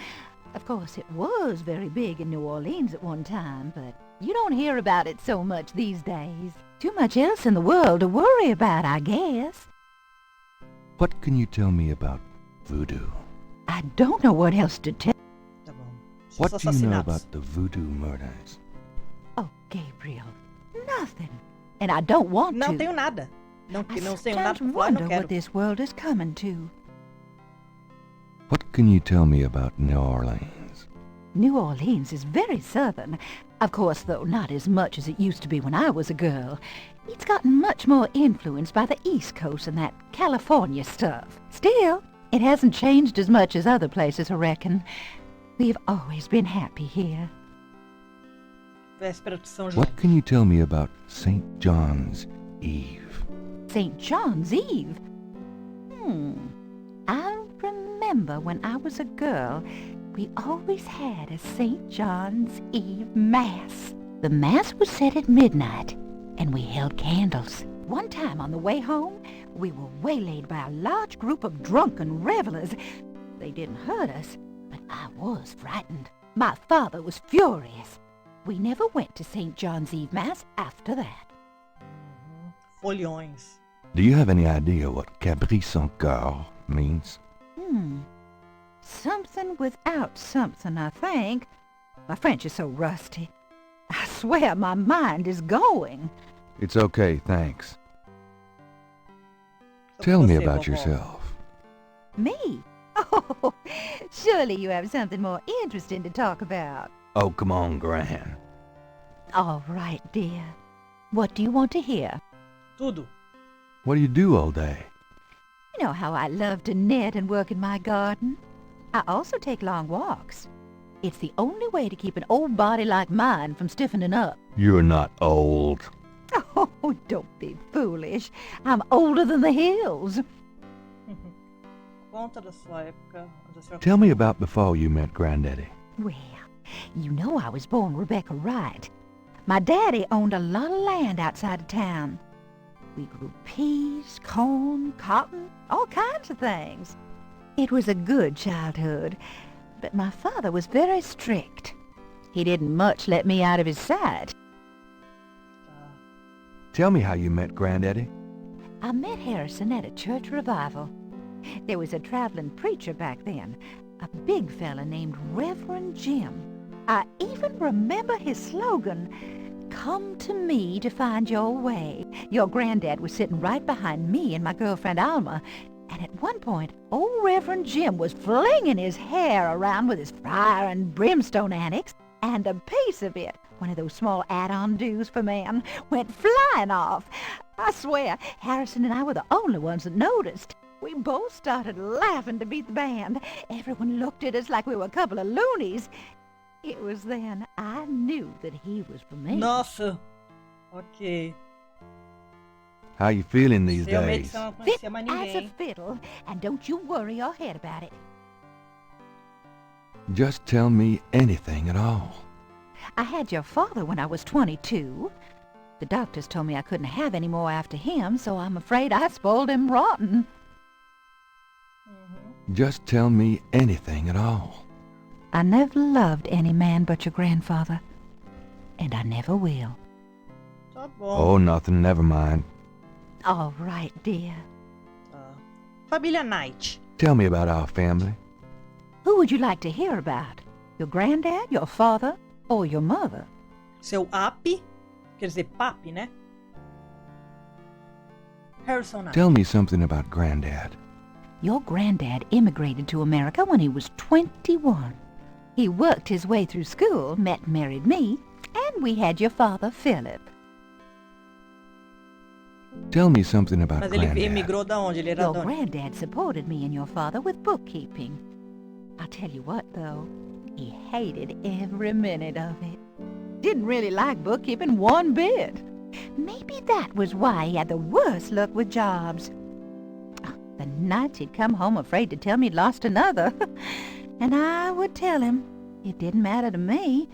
Of course, it was very big in New Orleans at one time, but you don't hear about it so much these days. Too much else in the world to worry about, I guess. What can you tell me about voodoo? I don't know what else to tell. Tá bom. Os What do you know assassinatos. about the voodoo murders? Oh, Gabriel, nothing. And I don't want Não to. tenho nada. Não, I não tenho nada sometimes pra falar, wonder não quero. what this world is coming to. What can you tell me about New Orleans? New Orleans is very southern. Of course, though, not as much as it used to be when I was a girl. It's gotten much more influenced by the East Coast and that California stuff. Still, it hasn't changed as much as other places, I reckon. We've always been happy here. Véspera de São João. What can you tell me about St. John's Eve? St. John's Eve? I remember when I was a girl, we always had a St. John's Eve Mass. The Mass was said at midnight, and we held candles. One time on the way home, we were waylaid by a large group of drunken revelers. They didn't hurt us, but I was frightened. My father was furious. We never went to St. John's Eve Mass after that. Folhões. Do you have any idea what Cabri sans cœur means? Something without something, I think. My French is so rusty. I swear my mind is going. It's okay, thanks. Tell me about yourself. Me? Oh, surely you have something more interesting to talk about. Oh, come on, Gran. All right, dear. What do you want to hear? Tudo. What do you do all day? You know how I love to knit and work in my garden? I also take long walks. It's the only way to keep an old body like mine from stiffening up. You're not old. Oh, don't be foolish. I'm older than the hills. Conta da sua época. Tell me about before you met Granddaddy. Well, you know I was born Rebecca Wright. My daddy owned a lot of land outside of town. We grew peas, corn, cotton, all kinds of things. It was a good childhood, but my father was very strict. He didn't much let me out of his sight. Tell me how you met Granddaddy. I met Harrison at a church revival. There was a traveling preacher back then, a big fella named Reverend Jim. I even remember his slogan, "Come to me to find your way." Your granddad was sitting right behind me and my girlfriend Alma, and at one point, old Reverend Jim was flinging his hair around with his fire and brimstone antics, and a piece of it, one of those small add-on do's for men, went flying off. I swear, Harrison and I were the only ones that noticed. We both started laughing to beat the band. Everyone looked at us like we were a couple of loonies. It was then I knew that he was for me. Nossa. Ok. How you feeling these Realmente days? você não Fit conhecia mais as a ninguém. fiddle, and don't you worry your head about it. Just tell me anything at all. I had your father when I was 22. The doctors told me I couldn't have any more after him, so I'm afraid I spoiled him rotten. Just tell me anything at all. I never loved any man but your grandfather, and I never will. Tá bom. Oh, nothing, never mind. All right, dear. Família Knight. Tell me about our family. Who would you like to hear about? Your granddad, your father, or your mother? Seu api, quer dizer papi, né? Harrison Knight. Tell me something about Granddad. Your granddad immigrated to America when he was 21. He worked his way through school, met and married me, and we had your father, Philip. Tell me something about Mas ele Granddad. emigrou da onde? Ele era Your de onde? granddad supported me and your father with bookkeeping. I'll tell you what, though, he hated every minute of it. Didn't really like bookkeeping one bit. Maybe that was why he had the worst luck with jobs. The nights he'd come home afraid to tell me he'd lost another. And I would tell him. It didn't matter to me.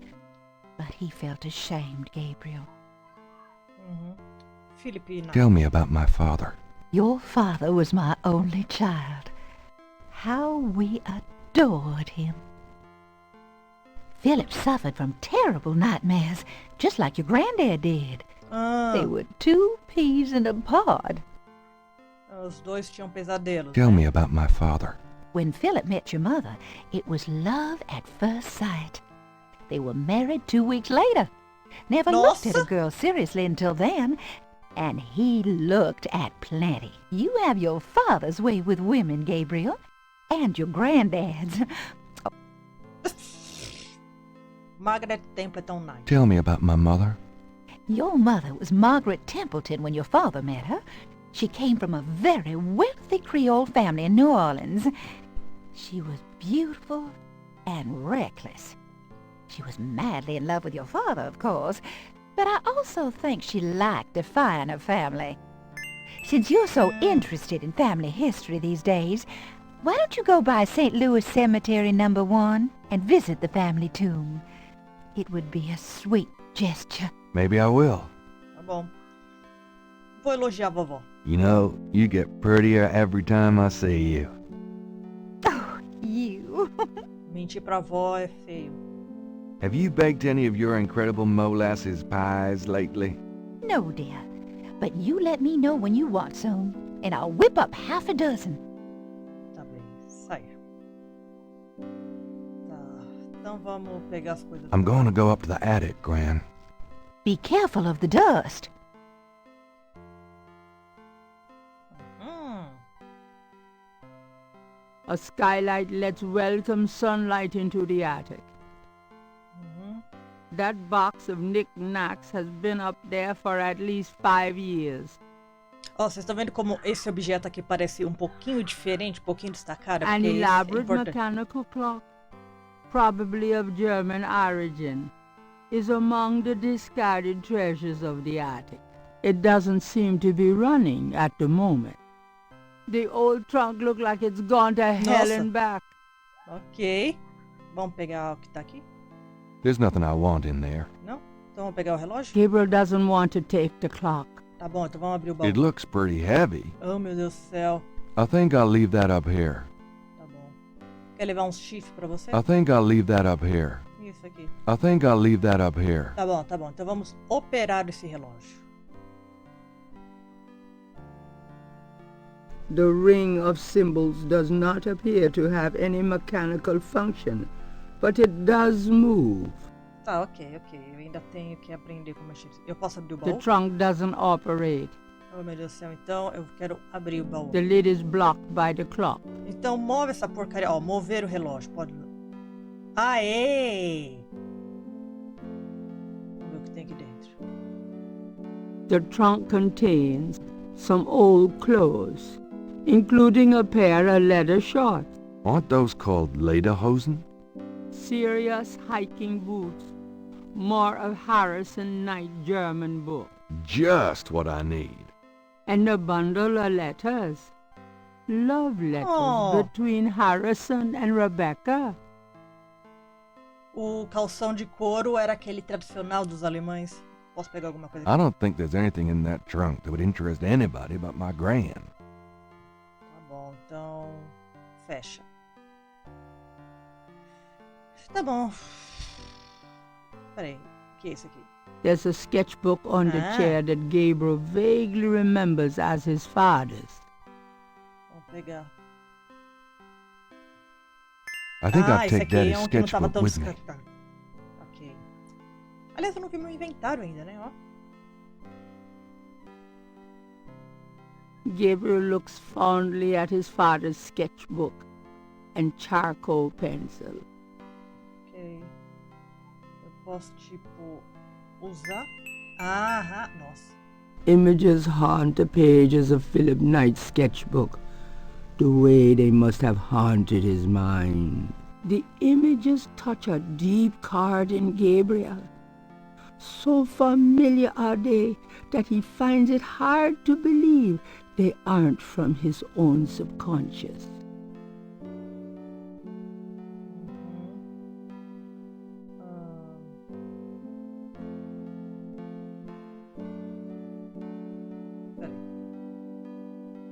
But he felt ashamed, Gabriel. Felipe Knight. Tell me about my father. Your father was my only child. How we adored him. Philip suffered from terrible nightmares, just like your granddad did. They were two peas in a pod. Os dois tinham pesadelos. Tell né? me about my father. When Philip met your mother, it was love at first sight. They were married 2 weeks later. Never looked at a girl seriously until then, and he looked at plenty. You have your father's way with women, Gabriel, and your granddad's. Margaret Templeton Knight. Tell me about my mother. Your mother was Margaret Templeton when your father met her. She came from a very wealthy Creole family in New Orleans. She was beautiful and reckless. She was madly in love with your father, of course, but I also think she liked defying her family. Since you're so interested in family history these days, why don't you go by St. Louis Cemetery No. 1 and visit the family tomb? It would be a sweet gesture. Maybe I will. Tá bom. Vou elogiar a vovó. You know, you get prettier every time I see you. Oh, you. Mentir pra avó é feio. Have you baked any of your incredible molasses pies lately? No, dear. But you let me know when you want some, and I'll whip up half a dozen. Tá bem, sai. Tá, então vamos pegar as coisas. I'm going to go up to the attic, Gran. Be careful of the dust. A skylight lets welcome sunlight into the attic. That box of knick-knacks has been up there for at least 5 years. Ó, vocês estão vendo como esse objeto aqui parece um pouquinho diferente, um pouquinho destacado? An Porque elaborate é importante. mechanical clock, probably of German origin, is among the discarded treasures of the attic. It doesn't seem to be running at the moment. The old trunk looks like it's gone to hell Nossa. and back. Ok. Vamos pegar o que tá aqui? There's nothing I want in there. Não? Então vamos pegar o relógio? Gabriel doesn't want to take the clock. Tá bom, então vamos abrir o baú. It looks pretty heavy. Oh, meu Deus do céu. I think I'll leave that up here. Tá bom. Quer levar uns chifres pra você? I think I'll leave that up here. Isso aqui. I think I'll leave that up here. Tá bom, tá bom. Então vamos operar esse relógio. The ring of symbols does not appear to have any mechanical function, but it does move. Tá, ok. Eu ainda tenho que aprender como mexer. Eu posso abrir o The baú? trunk doesn't operate. Oh, meu Deus do céu. Então eu quero abrir o baú. The lid is blocked by the clock. Então move essa porcaria. Ó, mover o relógio. Pode. Aê! Vamos ver o que tem aqui dentro. The trunk contains some old clothes, including a pair of leather shorts, Aren't those called lederhosen? serious hiking boots, more of Harrison Knight German book, Just what I need. and a bundle of letters. Love letters Oh. between Harrison and Rebecca. O calção de couro era aquele tradicional dos alemães. Posso pegar alguma coisa I aqui? don't think there's anything in that trunk that would interest anybody but my gran. Tá bom, então. Fecha. Tá bom. Peraí, o que é isso aqui? There's a sketchbook on the Ah. chair that Gabriel vaguely remembers as his father's. Vamos pegar. I think I'll esse take aqui é Daddy's um que não tava sketchbook tão with me. descartado. Ok. Aliás, eu não vi meu inventário ainda, né? Ó. Gabriel looks fondly at his father's sketchbook and charcoal pencil. Ok. Eu posso, tipo, usar. Aham, nossa. Images haunt the pages of Philip Knight's sketchbook, the way they must have haunted his mind. The images touch a deep chord in Gabriel. So familiar are they that he finds it hard to believe they aren't from his own subconscious.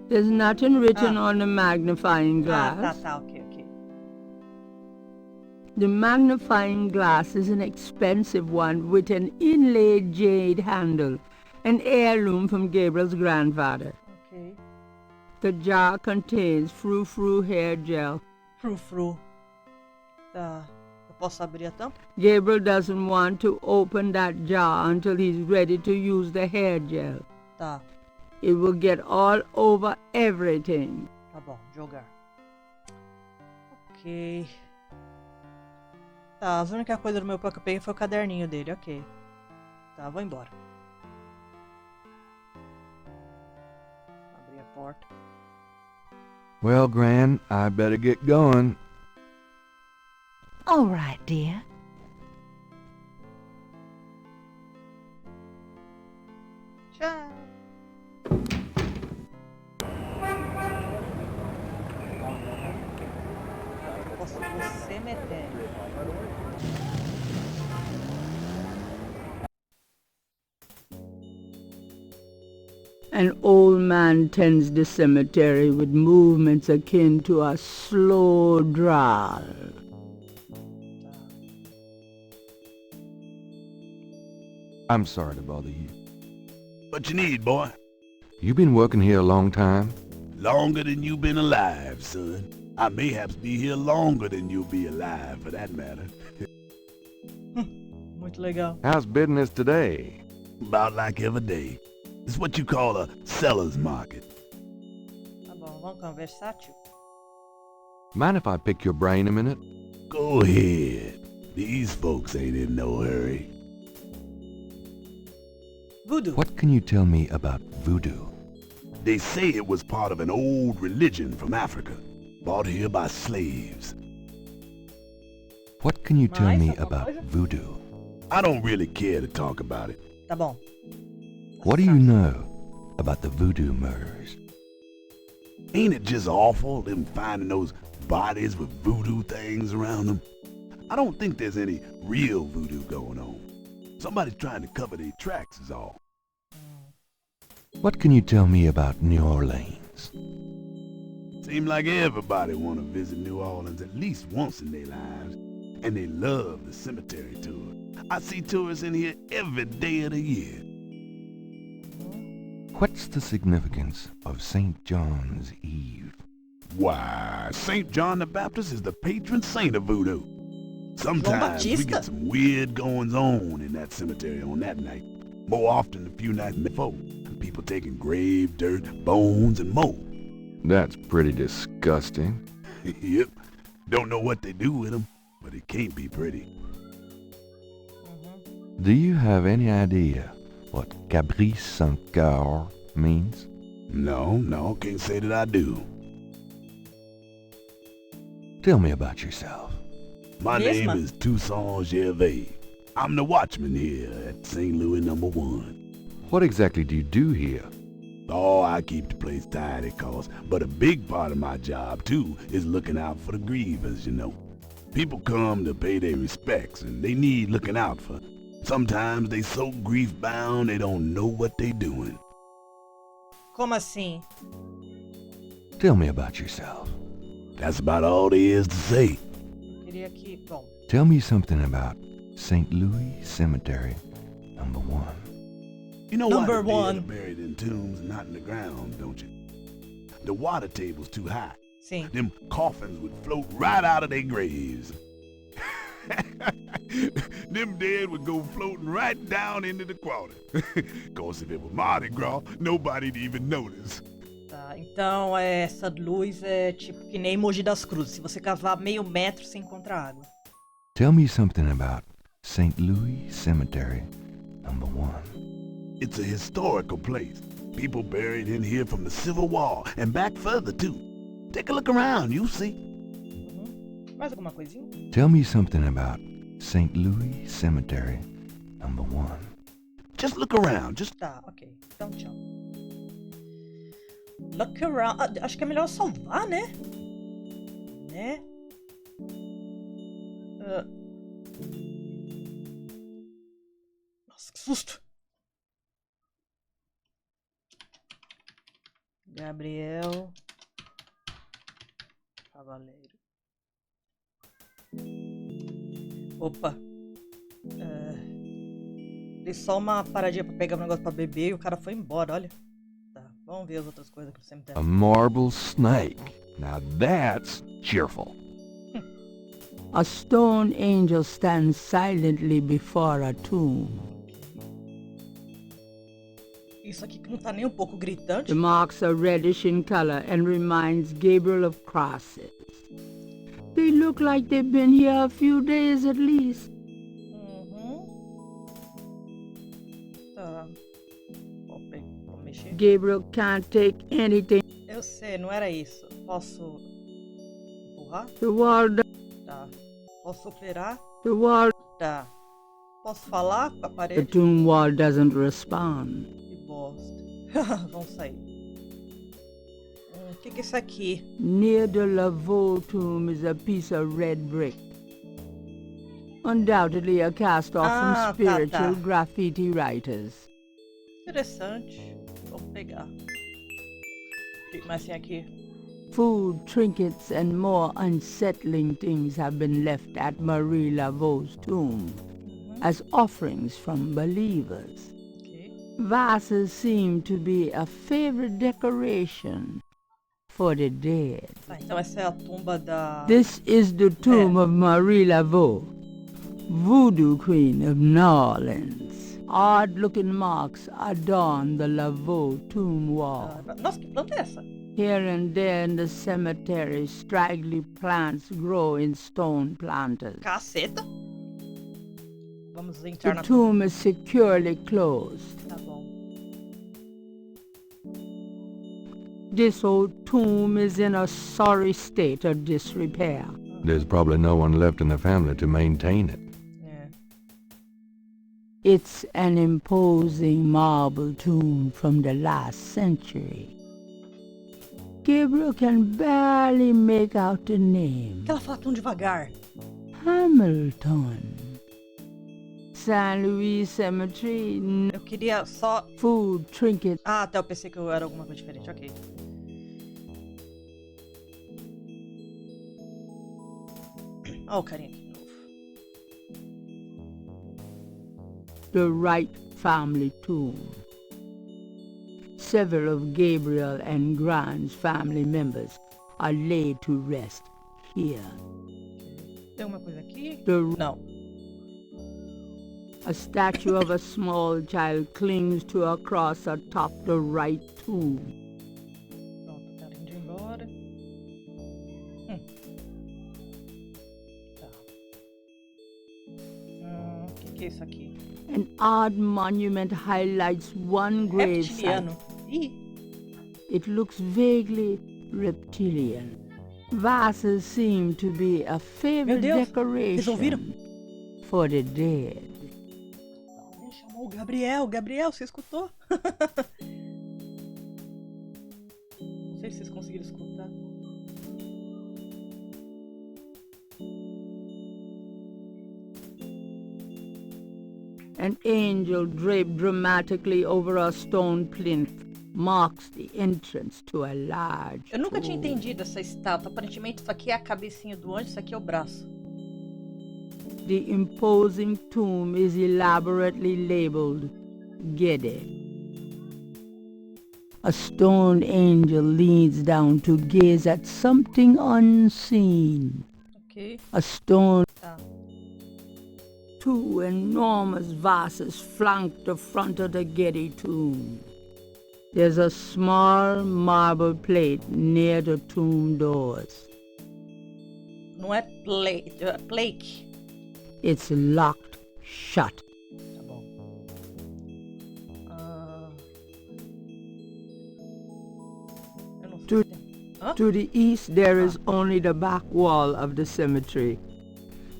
There's nothing written on the magnifying glass. Tá, ok. The magnifying glass is an expensive one with an inlaid jade handle, an heirloom from Gabriel's grandfather. Ok. The jar contains frou-frou hair gel. Frufru. Tá. Eu posso abrir a tampa? Gabriel doesn't want to open that jar until he's ready to use the hair gel. Tá. It will get all over everything. Tá bom, jogar. Ok. Tá, a única coisa do meu pai que eu peguei foi o caderninho dele, ok. Tá, vou embora. Abri a porta. Well, Gran, I better get going. All right, dear. Tchau. Posso você meter. An old man tends the cemetery with movements akin to a slow drawl. I'm sorry to bother you. What you need, boy? You been working here a long time? Longer than you've been alive, son. I mayhaps be here longer than you'll be alive, for that matter. Muito legal. How's business today? About like every day. It's what you call a seller's market. Tá bom, vamos conversar, tio. Mind if I pick your brain a minute? Go ahead. These folks ain't in no hurry. Voodoo. What can you tell me about voodoo? They say it was part of an old religion from Africa, brought here by slaves. What can you tell Mais me alguma about coisa? voodoo? I don't really care to talk about it. Tá bom. What do you know about the voodoo murders? Ain't it just awful, them finding those bodies with voodoo things around them? I don't think there's any real voodoo going on. Somebody's trying to cover their tracks is all. What can you tell me about New Orleans? Seem like everybody want to visit New Orleans at least once in their lives. And they love the cemetery tour. I see tourists in here every day of the year. What's the significance of St. John's Eve? Why, St. John the Baptist is the patron saint of voodoo. Sometimes we Baptista. get some weird goings on in that cemetery on that night. More often a few nights before. People taking grave dirt, bones, and more. That's pretty disgusting. Yep. Don't know what they do with them, but it can't be pretty. Do you have any idea what Caprice sans cœur means? No, can't say that I do. Tell me about yourself. My Yes, name ma'am. is Toussaint Gervais. I'm the watchman here at St. Louis number 1. What exactly do you do here? Oh, I keep the place tidy, cause, but a big part of my job, too, is looking out for the grievers, you know. People come to pay their respects, and they need looking out for. Sometimes they so grief-bound they don't know what they doing. Como assim? Tell me about yourself. That's about all there is to say. Queria que... Bom, Tell me something about St. Louis Cemetery number 1. You know Number why the dead one. are buried in tombs and not in the ground, don't you? The water table's too high. sim. Them coffins would float right out of their graves. Them dead would go floating right down into the water. Cause if it was Mardi Gras, nobody'd even notice. Tá, então essa luz é tipo que nem Mogi das Cruzes. Se você cavar meio metro, você encontra água. Tell me something about St. Louis Cemetery number 1. It's a historical place. People buried in here from the Civil War and back further too. Take a look around, you'll see. Mais alguma coisinha? Tell me something about St. Louis Cemetery number 1. Just look around, just... Tá, ok. Então, tchau. Look around. Ah, acho que é melhor salvar, né? Né? Nossa, que susto! Gabriel Cavaleiro. Opa. Dei só uma paradinha pra pegar um negócio pra beber e o cara foi embora, olha. Tá, vamos ver as outras coisas que você me tem. A marble snake. Now that's cheerful. A stone angel stands silently before a tomb. Isso aqui que não tá nem um pouco gritante. The marks are reddish in color and reminds Gabriel of crosses. They look like they've been here a few days at least. Tá. Vou mexer. Gabriel can't take anything. Eu sei, não era isso. Posso empurrar? The wall, Tá. Posso operar? the wall, Tá. Posso falar com a the parede? tomb wall doesn't respond. Que bosta. Vamos sair. O que é isso aqui? Near the Laveau tomb is a piece of red brick. Undoubtedly a cast-off Ah, from spiritual tá. graffiti writers. Interessante. Vou pegar. O que mais tem aqui? Food, trinkets, and more unsettling things have been left at Marie Laveau's tomb. as offerings from believers. Vases seem to be a favorite decoration for the dead. Tá, então essa é a tumba da... This is the tomb of Marie Laveau, Voodoo Queen of New Orleans. Odd-looking marks adorn the Laveau tomb wall. Nossa, que planta é essa? Here and there in the cemetery, straggly plants grow in stone planters. Caceta. Vamos entrar The na... tomb is securely closed. Tá bom. This old tomb is in a sorry state of disrepair. There's probably no one left in the family to maintain it. It's an imposing marble tomb from the last century. Gabriel can barely make out the name. Por que ela fala tão devagar? Hamilton. St. Louis Cemetery. Eu queria só... Food, trinket. Ah, até eu pensei que eu era alguma coisa diferente, ok. Ó, o carinha aqui de novo. The Wright family tomb. Several of Gabriel and Grant's family members are laid to rest here. Tem alguma coisa aqui? Não. A statue of a small child clings to a cross atop the Wright tomb. Pronto, tá indo embora. Tá. Que é isso aqui? An odd monument highlights one grave site. Reptiliano. Ih. It looks vaguely reptilian. Vases seem to be a favorite decoration for the dead. Ele chamou o Gabriel. Gabriel, você escutou? Não sei se vocês conseguiram escutar. An angel draped dramatically over a stone plinth marks the entrance to a large Eu nunca tinha tomb. entendido essa estátua. Aparentemente isso aqui é a cabecinha do anjo, isso aqui é o braço. The imposing tomb is elaborately labeled Gede. A stone angel leans down to gaze at something unseen. Ok. A stone... Tá. Two enormous vases flank the front of the Getty tomb. There's a small marble plate near the tomb doors. Não é plate, é plaque. It's locked shut. Tá bom. Eu não sei. To the east, there is only the back wall of the cemetery.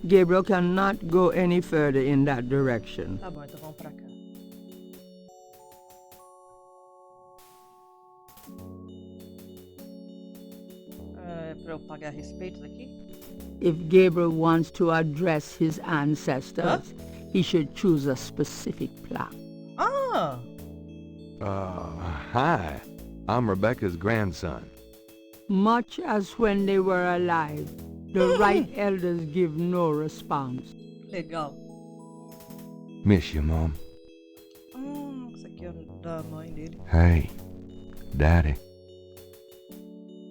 Gabriel cannot go any further in that direction. Tá bom, então vamos pra cá. Pra eu pagar respeitos aqui? If Gabriel wants to address his ancestors, he should choose a specific plaque. Ah! Hi. I'm Rebecca's grandson. Much as when they were alive, the right elders give no response. Legal. Miss you, Mom. Isso aqui é da mãe dele. Hey, Daddy.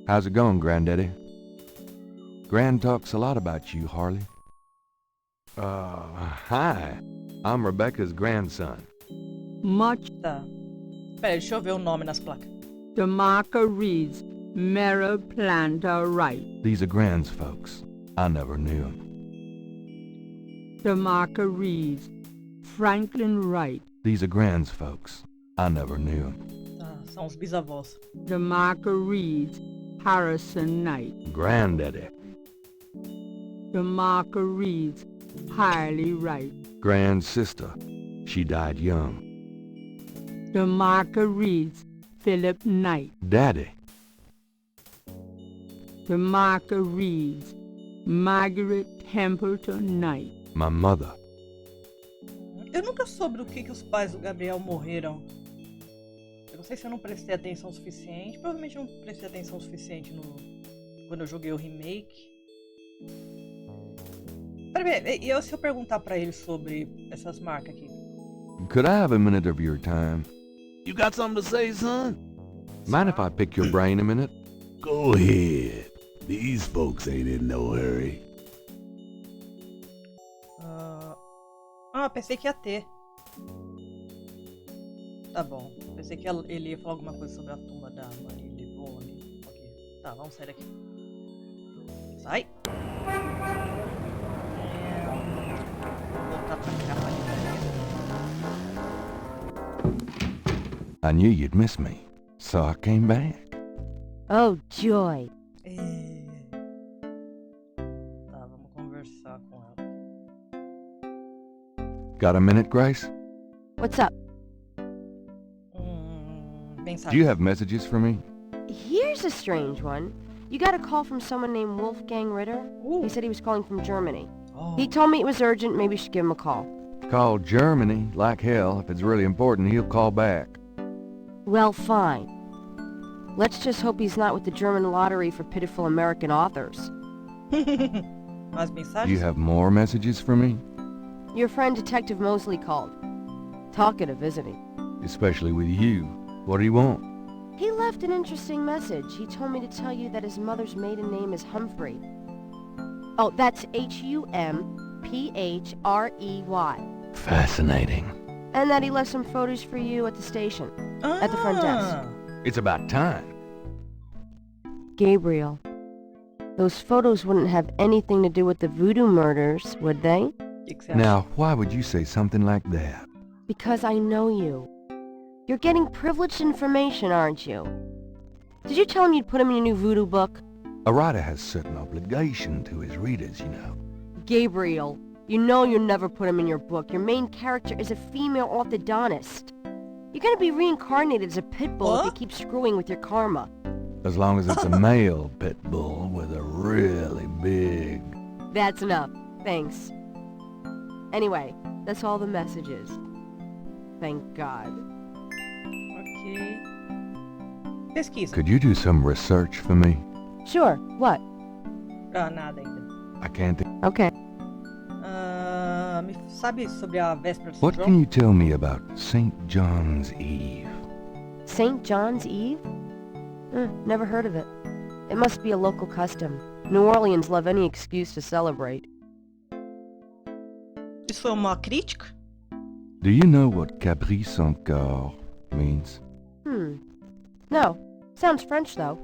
How's it going, Granddaddy? Gran talks a lot about you, Harley. Hi. I'm Rebecca's grandson. Much. Tá. Peraí, deixa eu ver o nome nas placas. The marker reads, Merrill Planter Wright. These are Gran's folks. I never knew them. The marker reads, Franklin Wright. These are Gran's folks. I never knew them. Tá, são os bisavós. The marker reads, Harrison Knight. Granddaddy. The marker reads, Harley Wright. Gran's sister. She died young. The marker reads, Philip Knight. Daddy. The marker reads, Margaret Templeton Knight. My mother. Eu nunca soube do que os pais do Gabriel morreram. Eu não sei se eu não prestei atenção o suficiente. Provavelmente não prestei atenção o suficiente quando eu joguei o remake. Peraí, e se eu perguntar pra ele sobre essas marcas aqui? Could I have a minute of your time? You got something to say, son? Mind if I pick your brain a minute? Go ahead. These folks ain't in no hurry. Pensei que ia ter. Tá bom. Pensei que ele ia falar alguma coisa sobre a tumba da Maria Livone. Ok. Tá, vamos sair daqui. Sai. Voltar pra cá. I knew you'd miss me, so I came back. Oh, joy. Tá, vamos conversar com ela. Got a minute, Grace? What's up? Do you have messages for me? Here's a strange one. You got a call from someone named Wolfgang Ritter? Ooh. He said he was calling from Germany. Oh. He told me it was urgent, maybe you should give him a call. Call Germany, like hell. If it's really important, he'll call back. Well, fine. Let's just hope he's not with the German lottery for pitiful American authors. Mais mensagens? Do you have more messages for me? Your friend Detective Mosley called. Talkative, isn't he? Especially with you. What do you want? He left an interesting message. He told me to tell you that his mother's maiden name is Humphrey. Oh, that's Humphrey. Fascinating. And that he left some photos for you at the station. At the front desk. It's about time. Gabriel, those photos wouldn't have anything to do with the voodoo murders, would they? Exactly. Now, why would you say something like that? Because I know you. You're getting privileged information, aren't you? Did you tell him you'd put him in your new voodoo book? A writer has certain obligation to his readers, you know. Gabriel, you know you'll never put him in your book. Your main character is a female orthodontist. You're gonna be reincarnated as a pit bull if you keep screwing with your karma. As long as it's a male pit bull with a really big... That's enough. Thanks. Anyway, that's all the messages. Thank God. Ok. Pesquisa. Could you do some research for me? Sure. What? Nada ainda. I can't think... Okay. Sabe sobre a véspera de São What João? can you tell me about St. John's Eve? St. John's Eve? Never heard of it. It must be a local custom. New Orleans love any excuse to celebrate. Isso foi uma crítica? Do you know what caprice encore means? No. Sounds French, though.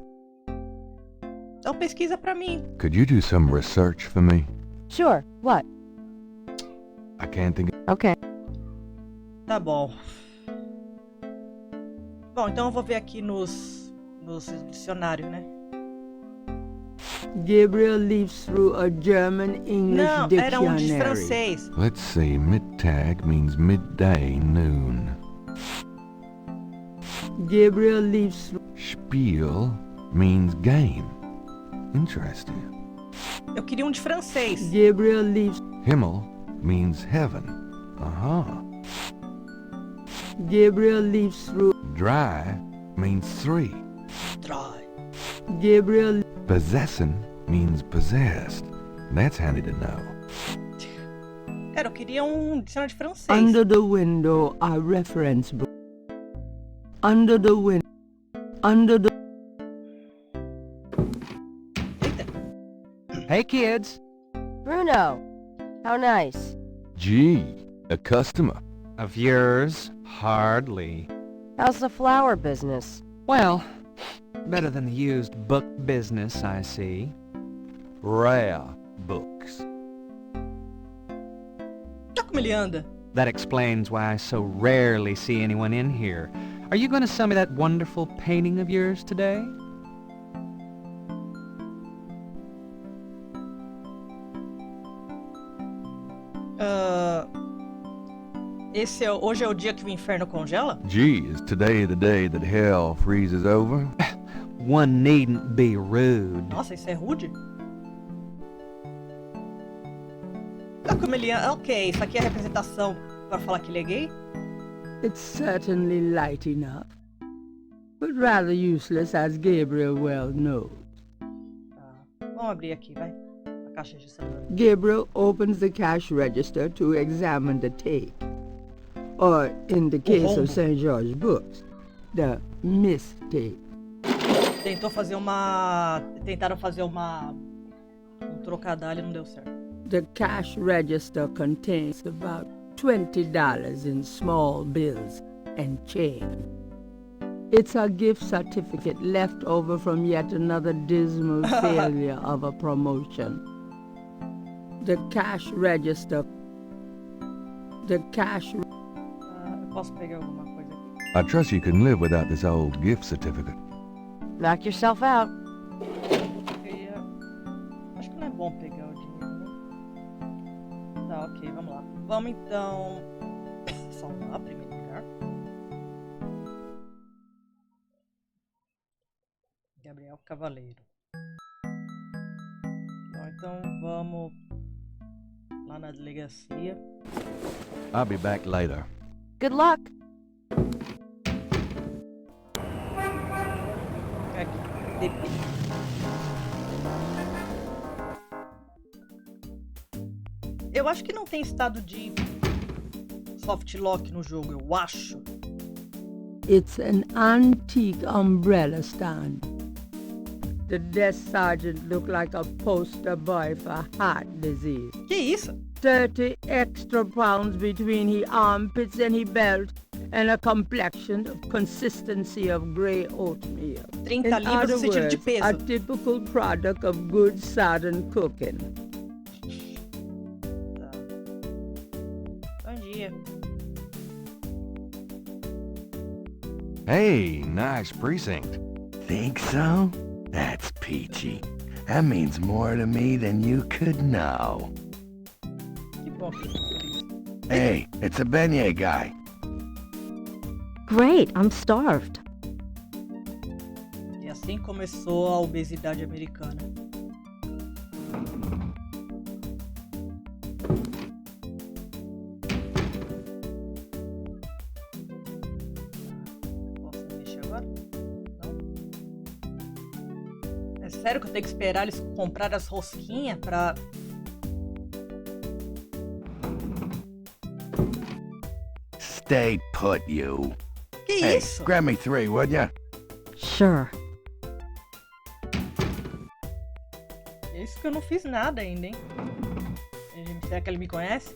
Então pesquisa pra mim. Could you do some research for me? Sure. What? I can't think... Okay. Tá bom. Bom, então eu vou ver aqui nos dicionários, né? Gabriel leaves through a German-English Não, dictionary. era um de francês. Let's see, Mittag means midday, noon. Gabriel leaves through... Spiel means game. Interesting. Eu queria um de francês. Gabriel leaves... Himmel means heaven. Gabriel leaves through... Dry means three. Dry. Gabriel... Possession means possessed. That's handy to know. Cara, eu queria um dicionário de francês. Under the window are reference books. Under the window... Under the... Hey, kids. Bruno. How nice. Gee, a customer. Of yours? Hardly. How's the flower business? Well, better than the used book business, I see. Rare books. Olha como ele anda. That explains why I so rarely see anyone in here. Are you going to sell me that wonderful painting of yours today? Hoje é o dia que o inferno congela? Gee, is today the day that hell freezes over? One needn't be rude. Nossa, isso é rude? Olha como ele anda. Ok, isso aqui é a representação para falar que ele é gay? It's certainly light enough, but rather useless as Gabriel well knows. Tá. Vamos abrir aqui, vai. caixa registradora. Gabriel opens the cash register to examine the tape. Or, in the case of St. George books, the mistape. Tentaram fazer um trocadilho e não deu certo. The cash register contains about $20 in small bills and change. It's a gift certificate left over from yet another dismal failure of a promotion. The cash register... The cash... eu posso pegar alguma coisa aqui. I trust you can live without this old gift certificate. Knock yourself out. Acho que não é bom pegar o dinheiro, né? Tá, ok, vamos lá. Vamos então... salvar em primeiro lugar. Gabriel Cavaleiro. Bom, então vamos lá na delegacia. I'll be back later. Good luck. Aqui. Eu acho que não tem estado de soft lock no jogo, eu acho. It's an antique umbrella stand. The desk sergeant looked like a poster boy for heart disease. Que isso? 30 extra pounds between his armpits and his belt, and a complexion of consistency of grey oatmeal. 30 In libras other no sentido de words, peso. a typical product of good southern cooking. Bom dia. Hey, nice precinct. Think so? That's peachy. That means more to me than you could know. Que bom que eu tô feliz. Hey, it's a beignet guy. Great, I'm starved. E assim começou a obesidade americana. Posso mexer agora? Não? É sério que eu tenho que esperar eles comprar as rosquinhas pra... Stay put, you. Que Hey, isso? grab me 3, would ya? Sure. É isso que eu não fiz nada ainda, hein? Será que ele me conhece?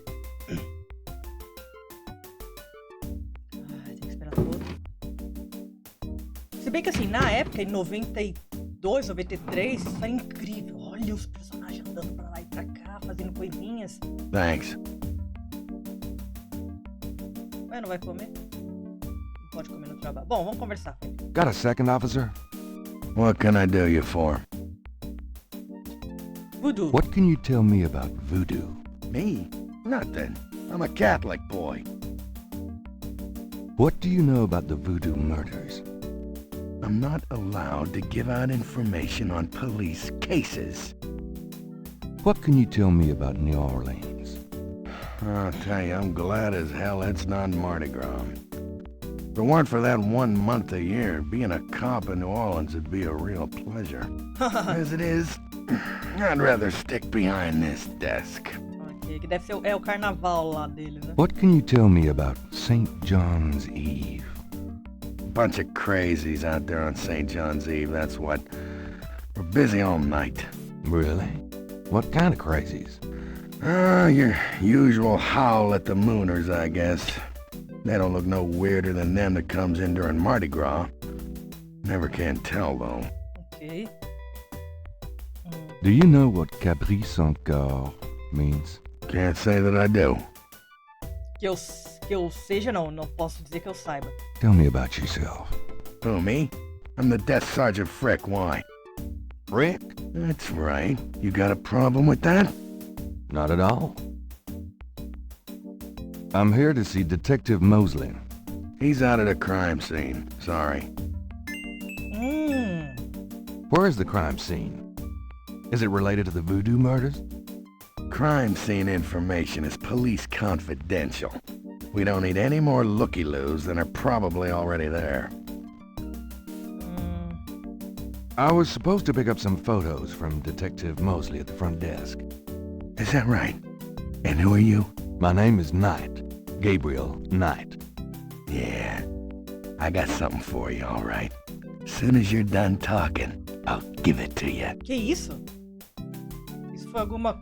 Tem que esperar todo. Se bem que assim, na época, em 92, 93, isso é incrível. Olha os personagens andando pra lá e pra cá, fazendo coisinhas. Thanks. Ué, não vai comer? Não pode comer no trabalho. Bom, vamos conversar. Got a second, officer? What can I do you for? Voodoo. What can you tell me about voodoo? Me? Nothing. I'm a Catholic boy. What do you know about the voodoo murders? I'm not allowed to give out information on police cases. What can you tell me about New Orleans? I'll tell you, I'm glad as hell it's not Mardi Gras. If it weren't for that 1 month a year, being a cop in New Orleans would be a real pleasure. As it is, I'd rather stick behind this desk. Ok, que deve ser o carnaval lá deles, né? What can you tell me about St. John's Eve? Bunch of crazies out there on St. John's Eve, that's what. We're busy all night. Really? What kind of crazies? Your usual howl at the mooners, I guess. They don't look no weirder than them that comes in during Mardi Gras. Never can tell, though. Ok. Do you know what Caprice encore means? Can't say that I do. Que eu seja, não posso dizer que eu saiba. Tell me about yourself. Who, me? I'm the Desk Sergeant Frick, why? Frick? That's right. You got a problem with that? Not at all. I'm here to see Detective Mosley. He's out at a crime scene. Sorry. Where is the crime scene? Is it related to the voodoo murders? Crime scene information is police confidential. We don't need any more looky-loos than are probably already there. I was supposed to pick up some photos from Detective Mosley at the front desk. Is that right? And who are you? My name is Knight. Gabriel Knight. Yeah, I got something for you, all right. As soon as you're done talking, I'll give it to you. Que isso? Isso foi alguma...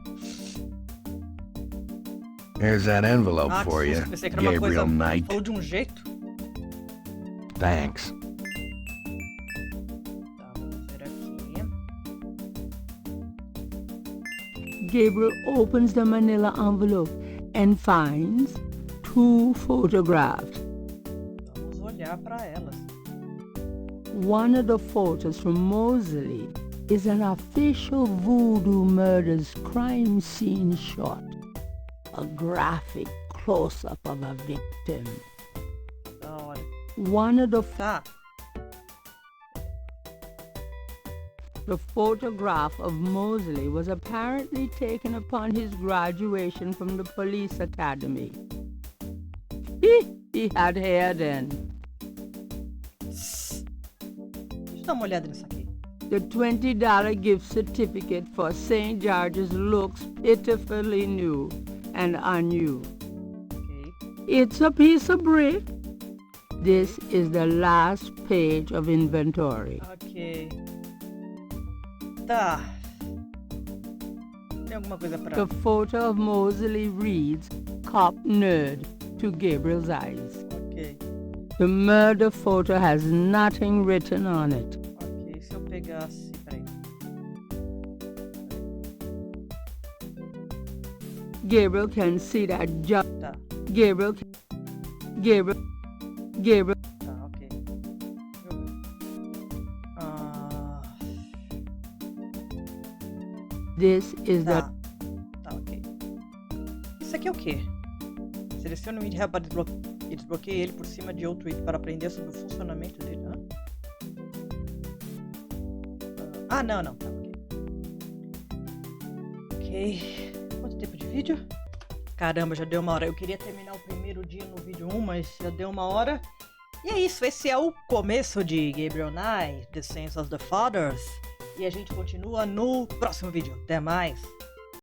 Here's that envelope Ah, for que you, susto. Pensei que era uma Gabriel coisa... Knight. Falou de um jeito. Thanks. Tá, vamos ver aqui. Gabriel opens the manila envelope and finds 2 photographs. Vamos olhar pra elas. One of the photos from Moseley is an official voodoo murders crime scene shot. A graphic close-up of a victim. Da hora. One of the Tá. The photograph of Moseley was apparently taken upon his graduation from the police academy. He had hair then. Deixa eu dar uma olhada nisso aqui. The $20 gift certificate for St. George's looks pitifully new and unused. Ok. It's a piece of brick. This is the last page of inventory. Ok. Tá. Tem alguma coisa pra... The photo of Moseley reads, "Cop nerd," to Gabriel's eyes. Ok. The murder photo has nothing written on it. Ok, se eu pegasse... Peraí. Gabriel can see that Tá. Gabriel. Tá, ok. Ah... This is Tá. Tá, ok. Isso aqui é o quê? Selecione um item para e desbloqueie ele por cima de outro item para aprender sobre o funcionamento dele. Hã? Ah, não. Tá, ok. Ok. Quanto tempo de vídeo? Caramba, já deu 1 hora. Eu queria terminar o primeiro dia no vídeo 1, mas já deu 1 hora. E é isso, esse é o começo de Gabriel Knight, The Sins of the Fathers. E a gente continua no próximo vídeo. Até mais!